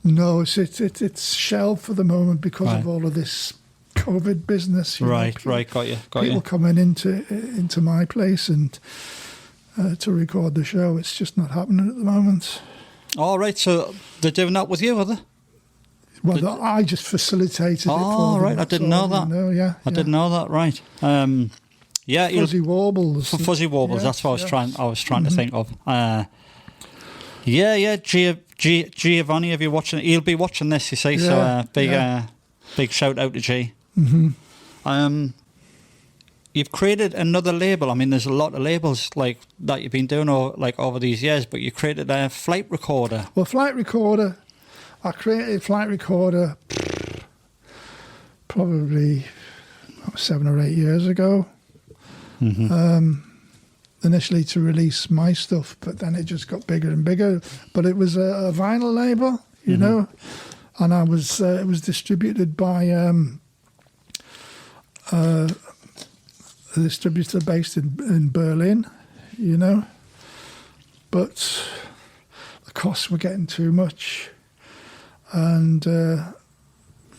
No, it's shelved for the moment because of all of this COVID business. Right, got you. People coming into my place and to record the show. It's just not happening at the moment. All right, so they're doing that with you, are they? Well, I just facilitated it for them. Oh, right, I didn't know that. I didn't know that, right. Fuzzy Warbles. Fuzzy Warbles, that's what I was trying to think of. Giovanni, if you're watching it, he'll be watching this, you see, so big shout out to G. Mm-hmm. You've created another label. I mean, there's a lot of labels like that you've been doing over these years, but you created a Flight Recorder. Well, Flight Recorder, I created Flight Recorder probably 7 or 8 years ago. Mm-hmm. Initially to release my stuff, but then it just got bigger and bigger. But it was a vinyl label, you know, and it was distributed by a distributor based in Berlin, you know. But the costs were getting too much, and the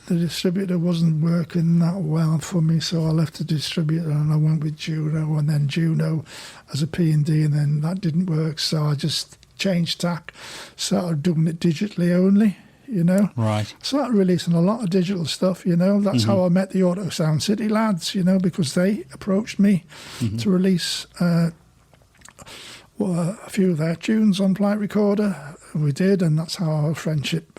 distributor wasn't working that well for me, so I left the distributor and I went with Juno, and then Juno as a P&D, and then that didn't work, so I just changed tack, started doing it digitally only, you know. Right. Started releasing a lot of digital stuff, you know. That's how I met the Auto Sound City lads, you know, because they approached me to release a few of their tunes on Flight Recorder. We did, and that's how our friendship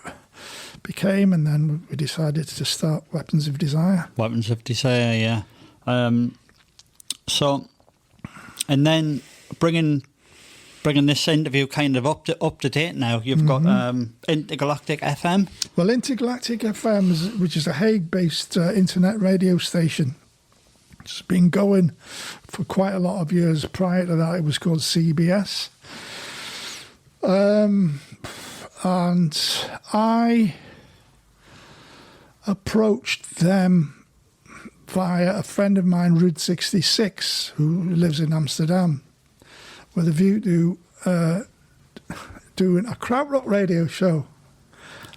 became, and then we decided to start Weapons of Desire. Weapons of Desire, yeah. So, and then bringing this interview kind of up to date now. You've got Intergalactic FM. Well, Intergalactic FM, which is a Hague-based internet radio station. It's been going for quite a lot of years. Prior to that, it was called CBS. And I approached them via a friend of mine, Route 66, who lives in Amsterdam, with a view to doing a krautrock radio show.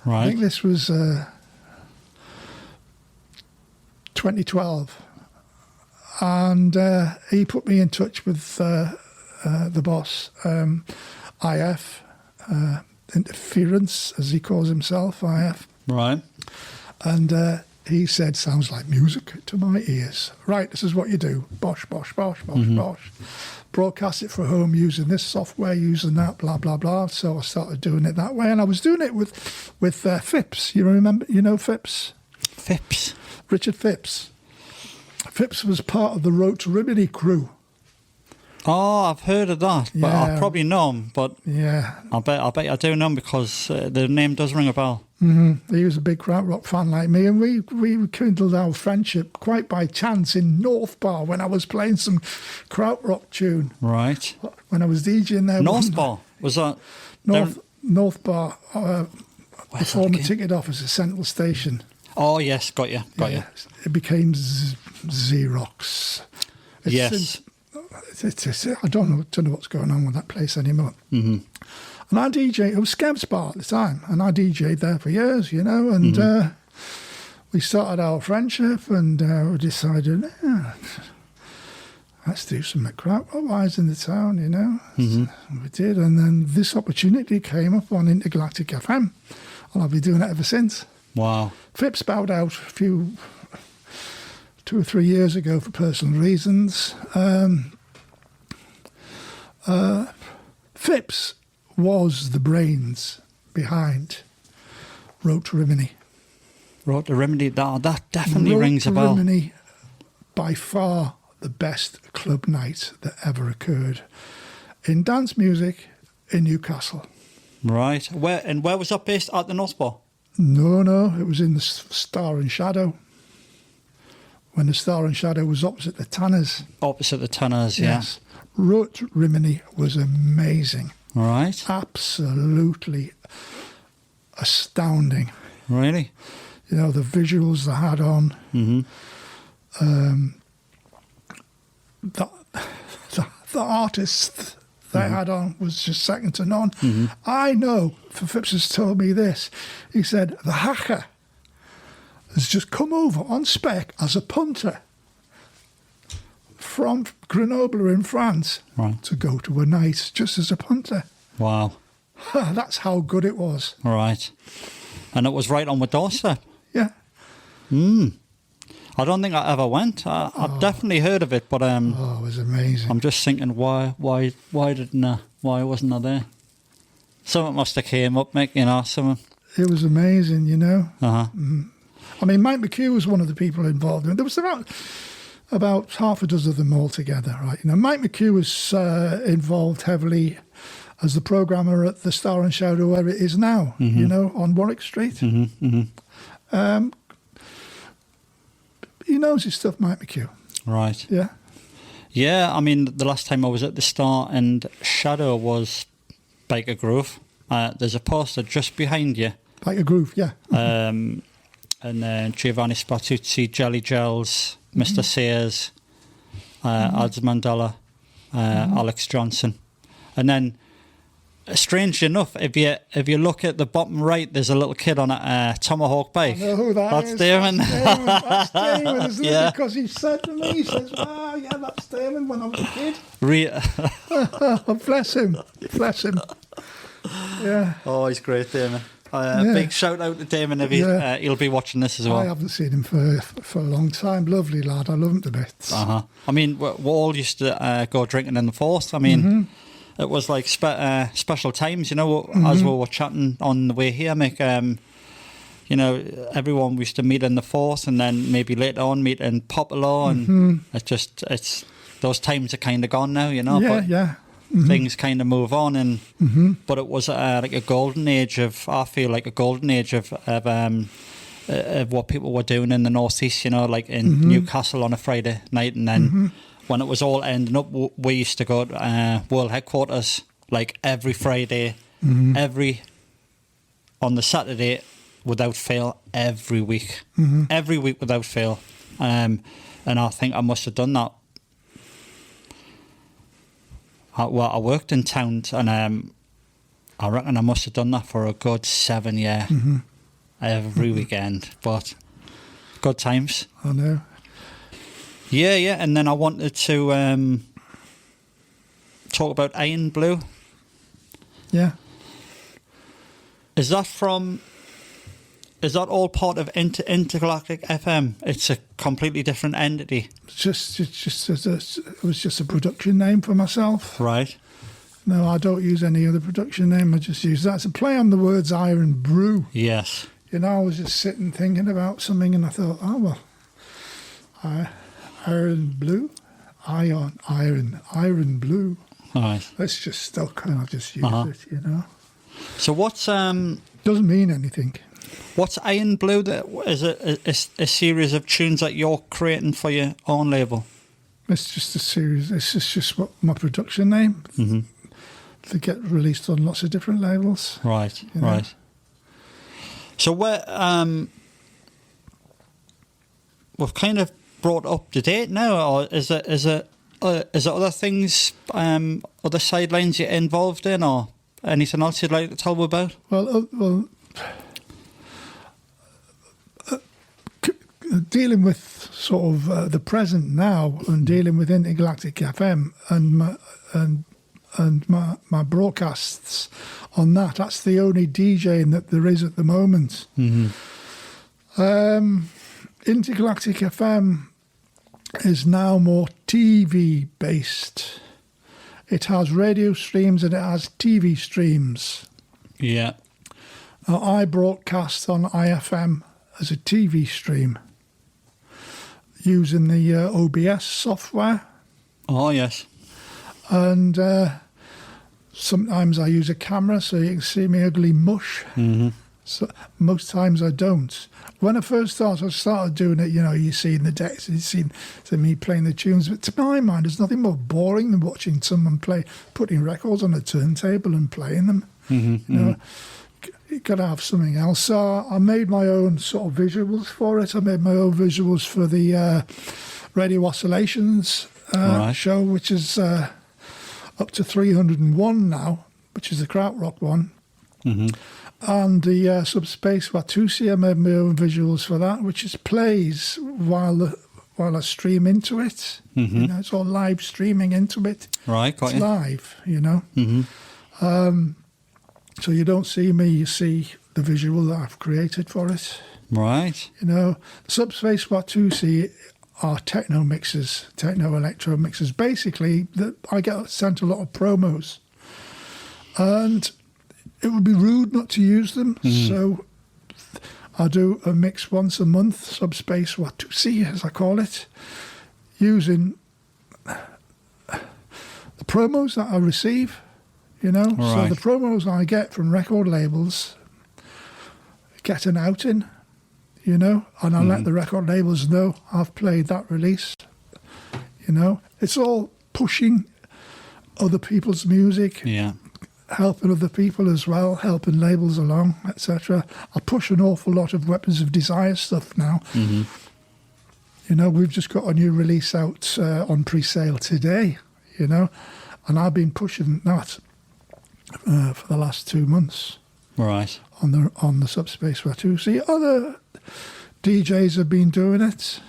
Right. I think this was 2012. And he put me in touch with the boss, IF, Interference, as he calls himself, IF. Right. And he said, sounds like music to my ears. Right, this is what you do. Bosh, bosh, bosh, bosh, bosh. Broadcast it for home using this software, using that, blah, blah, blah. So I started doing it that way. And I was doing it with Phipps. You know Phipps? Phipps? Richard Phipps. Phipps was part of the Road to Rimini crew. Oh, I've heard of that, but I probably know him. But yeah, I bet I do know him because the name does ring a bell. Mm-hmm. He was a big krautrock fan like me, and we rekindled our friendship quite by chance in North Bar when I was playing some krautrock tune. Right. When I was DJing there. North Bar? Was that? North Bar, the former ticket office at Central Station. Oh, yes, got you. It became Xerox. Yes. I don't know what's going on with that place anymore. Mm-hmm. And I DJed, it was Skev's Bar at the time, and I DJed there for years, you know, and we started our friendship, and we decided, let's do some krautrock in the town, you know. Mm-hmm. We did, and then this opportunity came up on Intergalactic FM, and I've been doing it ever since. Wow. Phipps bowed out 2 or 3 years ago for personal reasons. Phipps was the brains behind Road to Rimini. Road to Rimini, that definitely rings a bell. Road to Rimini, by far the best club night that ever occurred in dance music in Newcastle. Right. Where was that based? At the North Bar? No, it was in the Star and Shadow. When the Star and Shadow was opposite the Tanners. Opposite the Tanners, yes. Road to Rimini was amazing. Right. Absolutely astounding. Really? You know, the visuals they had on. Mm-hmm. The artists they had on was just second to none. I know, for Phipps has told me this, he said, the hacker has just come over on spec as a punter from Grenoble in France to go to a night just as a punter. Wow. That's how good it was. Right. And it was right on the doorstep. Yeah. I don't think I ever went. I've definitely heard of it, but it was amazing. I'm just thinking, why wasn't I there? Something must have came up, Mick, something. It was amazing, Uh-huh. I mean, Mike McHugh was one of the people involved in it. There was about half a dozen of them all together, right? Mike McHugh was involved heavily as the programmer at the Star and Shadow where it is now, on Warwick Street. He knows his stuff, Mike McHugh. Right. Yeah. Yeah, I mean, the last time I was at the Star and Shadow was Baker Grove. There's a poster just behind you. Baker Grove, yeah. And Giovanni Spartuzzi, Jelly Gels, Mr. Sears, Ads Mandela, Alex Johnson. And then, strangely enough, if you look at the bottom right, there's a little kid on a Tomahawk bike. I know who that's is. Damon. That's Damon, isn't Yeah. it? Because he said to me, he says, yeah, that's Damon when I was a kid. Bless him. Bless him. Yeah. Oh, he's great, Damon. Big shout out to Damon if he'll be watching this as well. I haven't seen him for a long time. Lovely lad. I love him to bits. I mean, we all used to go drinking in the Forth. I mean, it was like special times, as we were chatting on the way here, Mick. Everyone used to meet in the Forth and then maybe later on meet in Poplar. And it's those times are kind of gone now, Yeah. Things kind of move on, and but it was like a golden age of. I feel like a golden age of what people were doing in the northeast. Like in Newcastle on a Friday night, and then when it was all ending up, we used to go to World Headquarters like every Friday, on the Saturday without fail, every week without fail, and I think I must have done that. I worked in towns, and I reckon I must have done that for a good 7 years, every weekend. But good times. I know. Yeah, and then I wanted to talk about Iron Blue. Yeah. Is that all part of Intergalactic FM? It's a completely different entity. It was just a production name for myself. Right. No, I don't use any other production name. I just use that. It's a play on the words Iron Brew. Yes. I was just sitting thinking about something, and I thought, Iron Blue, Iron Blue. Right. Let's just stuck, and I'll just use it. So what's doesn't mean anything. What's Iron Blue? Is it a series of tunes that you're creating for your own label? It's just a series. It's just what my production name. They get released on lots of different labels. Right, right. So where we've kind of brought up to date now, or is it other things, other sidelines you're involved in, or anything else you'd like to tell me about? Dealing with sort of the present now, and dealing with Intergalactic FM and my broadcasts on that's the only DJing that there is at the moment. Intergalactic FM is now more TV based. It has radio streams and it has TV streams. Yeah. I broadcast on IFM as a TV stream using the OBS software. Oh, yes. And sometimes I use a camera so you can see me ugly mush. So most times I don't. When I first started doing it, you see in the decks, you see me playing the tunes. But to my mind, there's nothing more boring than watching someone putting records on a turntable and playing them. You've got to have something else. So I made my own sort of visuals for it. I made my own visuals for the Radio Oscillations show, which is up to 301 now, which is the krautrock one. Mm-hmm. And the Subspace Watusi, I made my own visuals for that, which is plays while I stream into it. Mm-hmm. You know, it's all live streaming into it. Right, got it's you. live, you know. Mm-hmm. So you don't see me, you see the visual that I've created for it. Right. You know, the Subspace Watusi are techno mixes, techno electro mixes. Basically, I get sent a lot of promos, and it would be rude not to use them. So I do a mix once a month, Subspace Watusi, as I call it, using the promos that I receive. You know, Right. so the promos I get from record labels get an outing, you know, and I let the record labels know I've played that release. You know, it's all pushing other people's music, Yeah. helping other people as well, helping labels along, etc. I push an awful lot of Weapons of Desire stuff now. Mm-hmm. You know, we've just got a new release out on pre-sale today, you know, and I've been pushing that for the last 2 months Right. on the Subspace Watusi. Other DJs have been doing it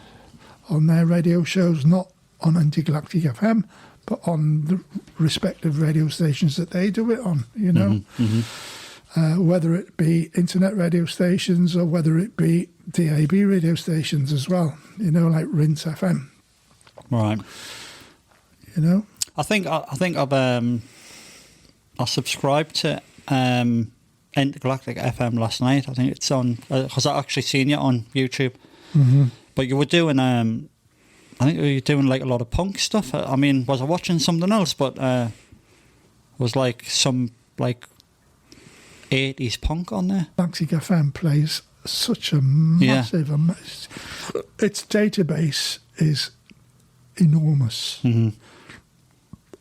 on their radio shows, not on Anti-Galactic FM, but on the respective radio stations that they do it on, you know. Mm-hmm. Whether it be internet radio stations or whether it be DAB radio stations as well, you know, like Rinse FM, Right. you know. I think I subscribed to Intergalactic FM last night. I think it's on, because I actually seen you on YouTube. Mm-hmm. But you were doing, I think you were doing like a lot of punk stuff. I mean, was I watching something else? But it was like some like 80s punk on there. Galactic FM plays such a massive, its database is enormous. Mm-hmm.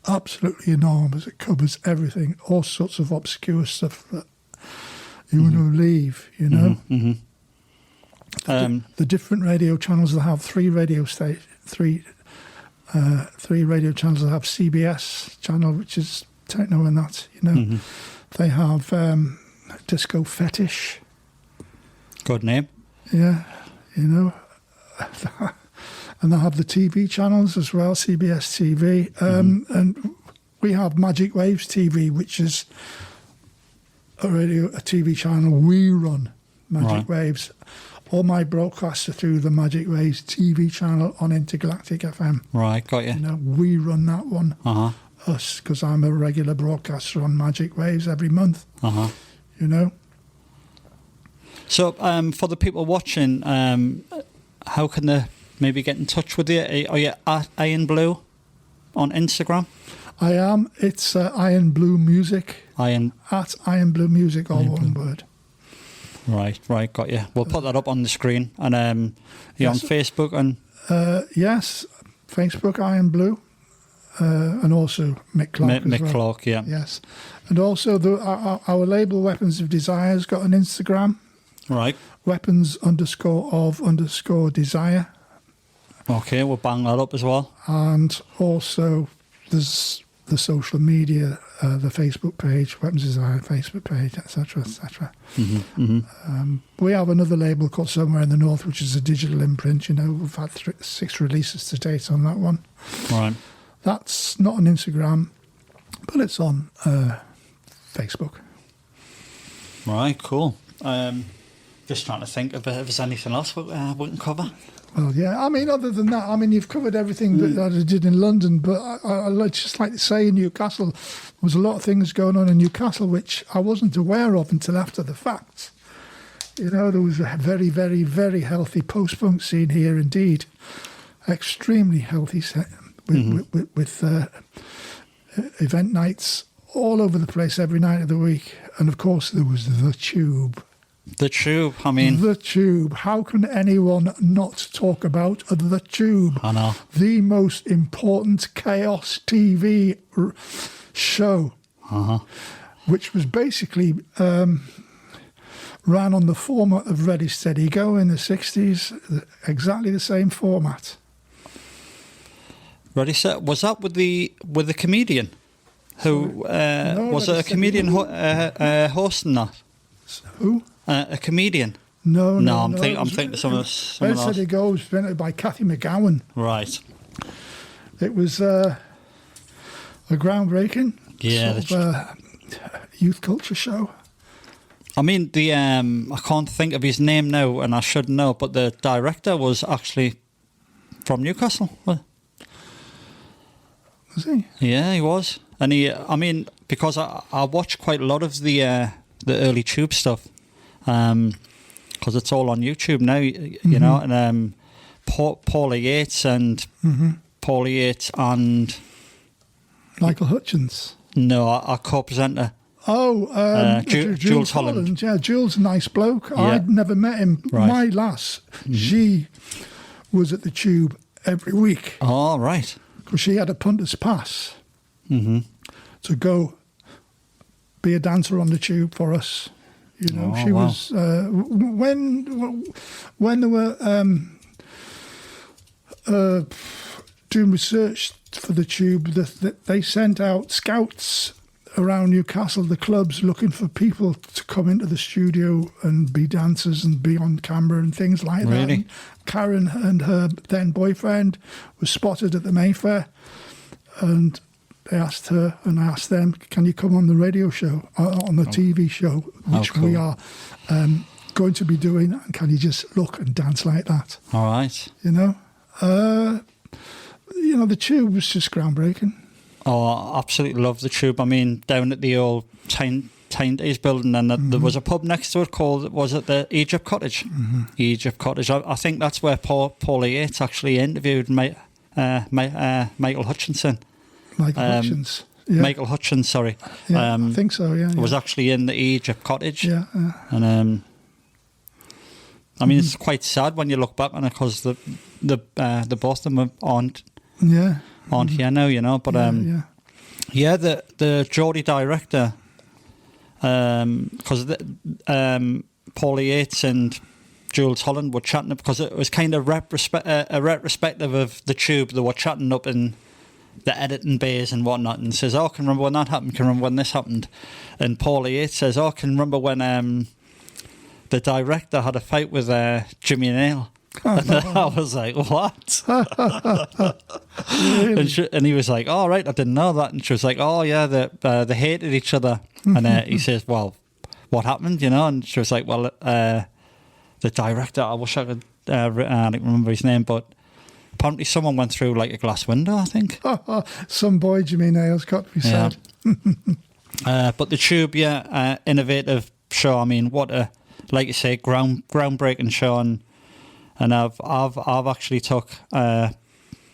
Absolutely enormous. It covers everything, all sorts of obscure stuff that you want to leave, you know. Mm-hmm. The different radio channels that have three radio channels that have CBS channel, which is techno and that, you know. Mm-hmm. They have Disco Fetish. Good name. Yeah, you know. And they have the TV channels as well, CBS TV. And we have Magic Waves TV, which is a TV channel we run, Magic Waves. All my broadcasts are through the Magic Waves TV channel on Intergalactic FM. Right, got you. You know, we run that one. Us, because I'm a regular broadcaster on Magic Waves every month. You know. So, for the people watching, how can they maybe get in touch with you? Are you at Iron Blue on Instagram? I am. It's Iron Blue Music. At Iron Blue Music, all one word. Right, got you. We'll put that up on the screen. And you're on Facebook and... yes, Facebook, Iron Blue. And also Mick Clarke as Mick well. Clarke, yeah. Yes. And also our label, Weapons of Desire, has got an Instagram. Right. Weapons_of_desire. Okay, we'll bang that up as well. And also there's the social media, the Facebook page, Weapons of Desire Facebook page, etc., etc. We have another label called Somewhere in the North, which is a digital imprint. You know, we've had 6 releases to date on that one. Right. That's not on Instagram, but it's on Facebook. Right, cool. Just trying to think if there's anything else we can cover. Well, yeah. I mean, other than that, I mean, you've covered everything that I did in London, but I'd just like to say in Newcastle, there was a lot of things going on in Newcastle which I wasn't aware of until after the fact. You know, there was a very, very, very healthy post-punk scene here indeed. Extremely healthy set with event nights all over the place every night of the week. And, of course, there was the Tube. The Tube, I mean... The Tube. How can anyone not talk about the Tube? I know. The most important chaos TV show, which was basically ran on the format of Ready, Steady, Go in the 60s. Exactly the same format. Ready, set. Was that with the comedian? Who was it? A comedian hosting that? Who? A comedian. No, I'm thinking of someone else. Red Go was presented by Kathy McGowan. Right. It was a groundbreaking sort of, youth culture show. I mean, the I can't think of his name now, and I should know, but the director was actually from Newcastle. Was he? Yeah, he was. And because I watched quite a lot of the early Tube stuff, because it's all on YouTube now, you know, and Paulie Yates and Michael Hutchins. No, our co-presenter. Oh, Jules Holland. Yeah, Jules, a nice bloke. Yeah. I'd never met him. Right. My lass, she was at the Tube every week. Oh, right. Because she had a punter's pass to go be a dancer on the Tube for us. You know, she was when they were doing research for the Tube. They sent out scouts around Newcastle, the clubs, looking for people to come into the studio and be dancers and be on camera and things like that. Really? And Karen and her then boyfriend were spotted at the Mayfair, and they asked her and I asked them, can you come on the radio show, on the TV show, which cool. we are going to be doing, and can you just look and dance like that? All right. You know? The Tube was just groundbreaking. Oh, I absolutely love the Tube. I mean, down at the old Tyne Days building, and there was a pub next to it called, was it the Egypt Cottage? Egypt Cottage. I think that's where Paulie Yates actually interviewed Michael Hutchinson. Hutchins. Yeah. Michael Hutchins, sorry. Yeah, I think so, yeah. It was actually in the Egypt Cottage. Yeah. And I mean, it's quite sad when you look back on it, because the both of them aren't here now, you know. But the Geordie director, because Paulie Yates and Jules Holland were chatting, because it was kind of a retrospective of the Tube. They were chatting up in the editing bays and whatnot, and says, "Oh, can remember when that happened? Can remember when this happened?" And Paulie Yates says, "Oh, can remember when the director had a fight with Jimmy Nail?" And I was like, "What?" Really? and he was like, "Oh, right, I didn't know that." And she was like, "Oh, yeah, they hated each other." And he says, "Well, what happened?" You know? And she was like, "Well, the director, I wish I could, I don't remember his name, but apparently someone went through like a glass window, I think." Some boy, Jimmy Nail's got to be sad. But the Tube, innovative show. I mean, what a, like you say, groundbreaking show, and I've actually took a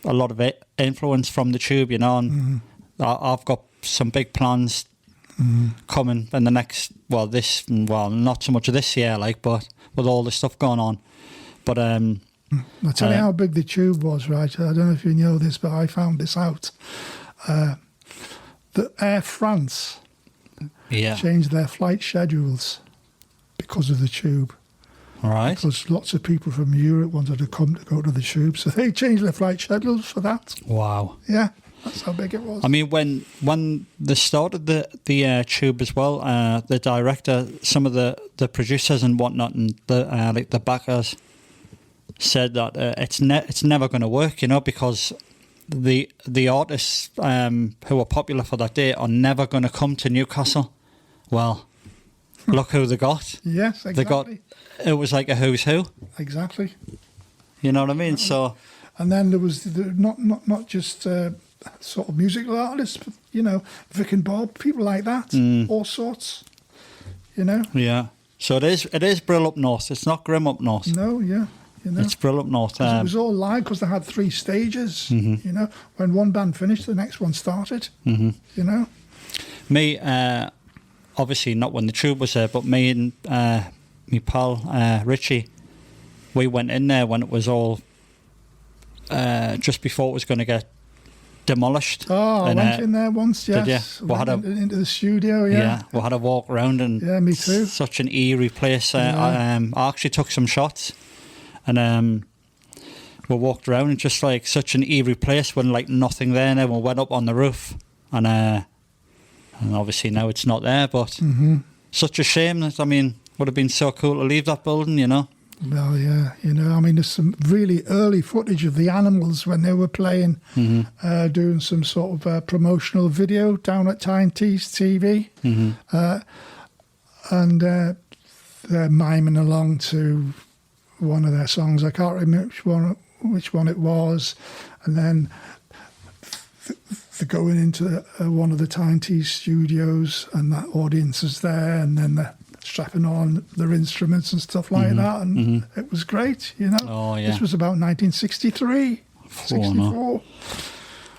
lot of influence from the Tube, you know, and I've got some big plans coming in the next, not so much of this year, but with all the stuff going on. But I'll tell you how big the Tube was, right? I don't know if you know this, but I found this out. The Air France changed their flight schedules because of the Tube. Right. Because lots of people from Europe wanted to come to go to the Tube, so they changed their flight schedules for that. Wow. Yeah, that's how big it was. I mean, when they started the Tube as well, the director, some of the producers and whatnot, and the backers said that it's never going to work, you know, because the artists who are popular for that day are never going to come to Newcastle. Well, look who they got. Yes, exactly. It was like a who's who. Exactly. You know what I mean? So, and then there was not just sort of musical artists, but, you know, Vic and Bob, people like that, all sorts. You know. Yeah. So it is Brill up north. It's not Grim up north. No, yeah. You know, it's Brill up north. It was all live because they had 3 stages. You know, when one band finished, the next one started. You know. Me, obviously not when the Tube was there, but me and my pal Richie, we went in there when it was all just before it was going to get demolished. Oh, I went in there once, yes. Did you? We into the studio, yeah. We had a walk around, and me too. Such an eerie place. I actually took some shots, and we walked around, and just like such an eerie place when like nothing there. And then we went up on the roof, and And obviously now it's not there, but such a shame. That, I mean, would have been so cool to leave that building, you know. Well, yeah, you know, I mean, there's some really early footage of the Animals when they were playing, doing some sort of promotional video down at Tyne TV. And they're miming along to one of their songs. I can't remember which one it was. And then they're going into one of the Tyne studios, and that audience is there, and then they're strapping on their instruments and stuff like that, and it was great, you know. Oh, yeah. This was about 1963, 64.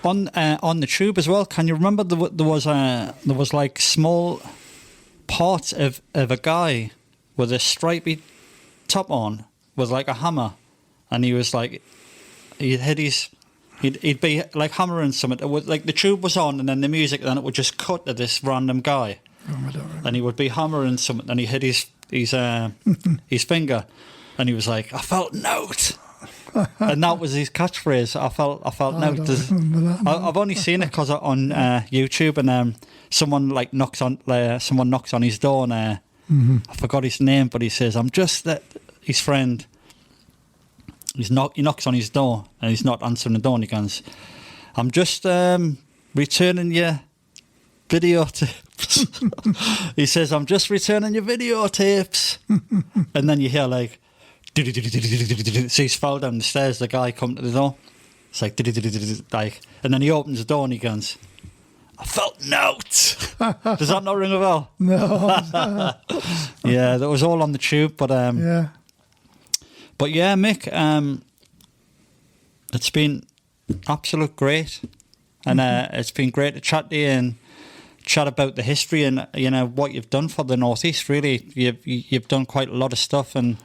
On the tube as well. Can you remember there was like small parts of a guy with a stripy top on with like a hammer, and he was like he'd be like hammering something. It was like the tube was on, and then the music, then it would just cut to this random guy. Oh, I don't remember. And he would be hammering something, and he hit his finger, and he was like, "I felt note," and that was his catchphrase. I felt note. I've only seen it because on YouTube, and someone knocks on his door, and I forgot his name, but he says, "I'm just his friend." He knocks on his door, and he's not answering the door, and he goes, "I'm just returning your videotapes." He says, "I'm just returning your videotapes." And then you hear like, so he's fell down the stairs, the guy come to the door. It's like, and then he opens the door and he goes, "I felt note." Does that not ring a bell? No. Yeah, that was all on the tube, but yeah. But yeah, Mick, it's been absolute great, and it's been great to chat to you and chat about the history and, you know, what you've done for the Northeast. Really, you've done quite a lot of stuff. And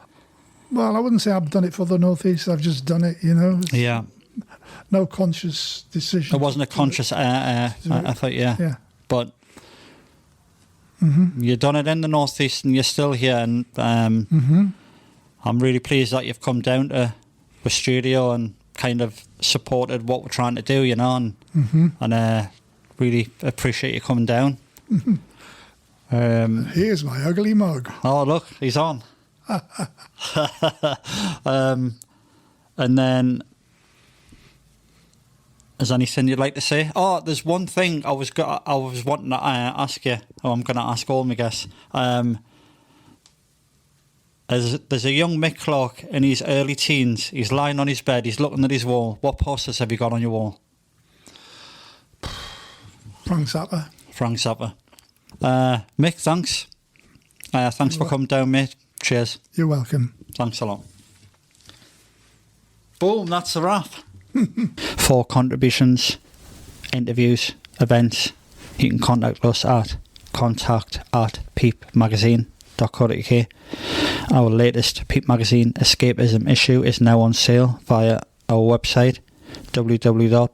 well, I wouldn't say I've done it for the Northeast. I've just done it, you know. Yeah. No conscious decision. It wasn't a conscious effort, Yeah. But you've done it in the Northeast, and you're still here. And I'm really pleased that you've come down to the studio and kind of supported what we're trying to do, you know, and really appreciate you coming down. Here's my ugly mug. Oh, look, he's on. And then, is there anything you'd like to say? Oh, there's one thing I was wanting to ask you. Oh, I'm going to ask all my guests. There's a young Mick Clarke in his early teens. He's lying on his bed. He's looking at his wall. What posters have you got on your wall? Frank Zappa. Frank Zappa. Mick, thanks. Thanks for coming down, mate. Cheers. You're welcome. Thanks a lot. Boom, that's a wrap. For contributions, interviews, events, you can contact us at contact@peep-magazine.co.uk. Our latest Peep Magazine escapism issue is now on sale via our website www.peep.ltd.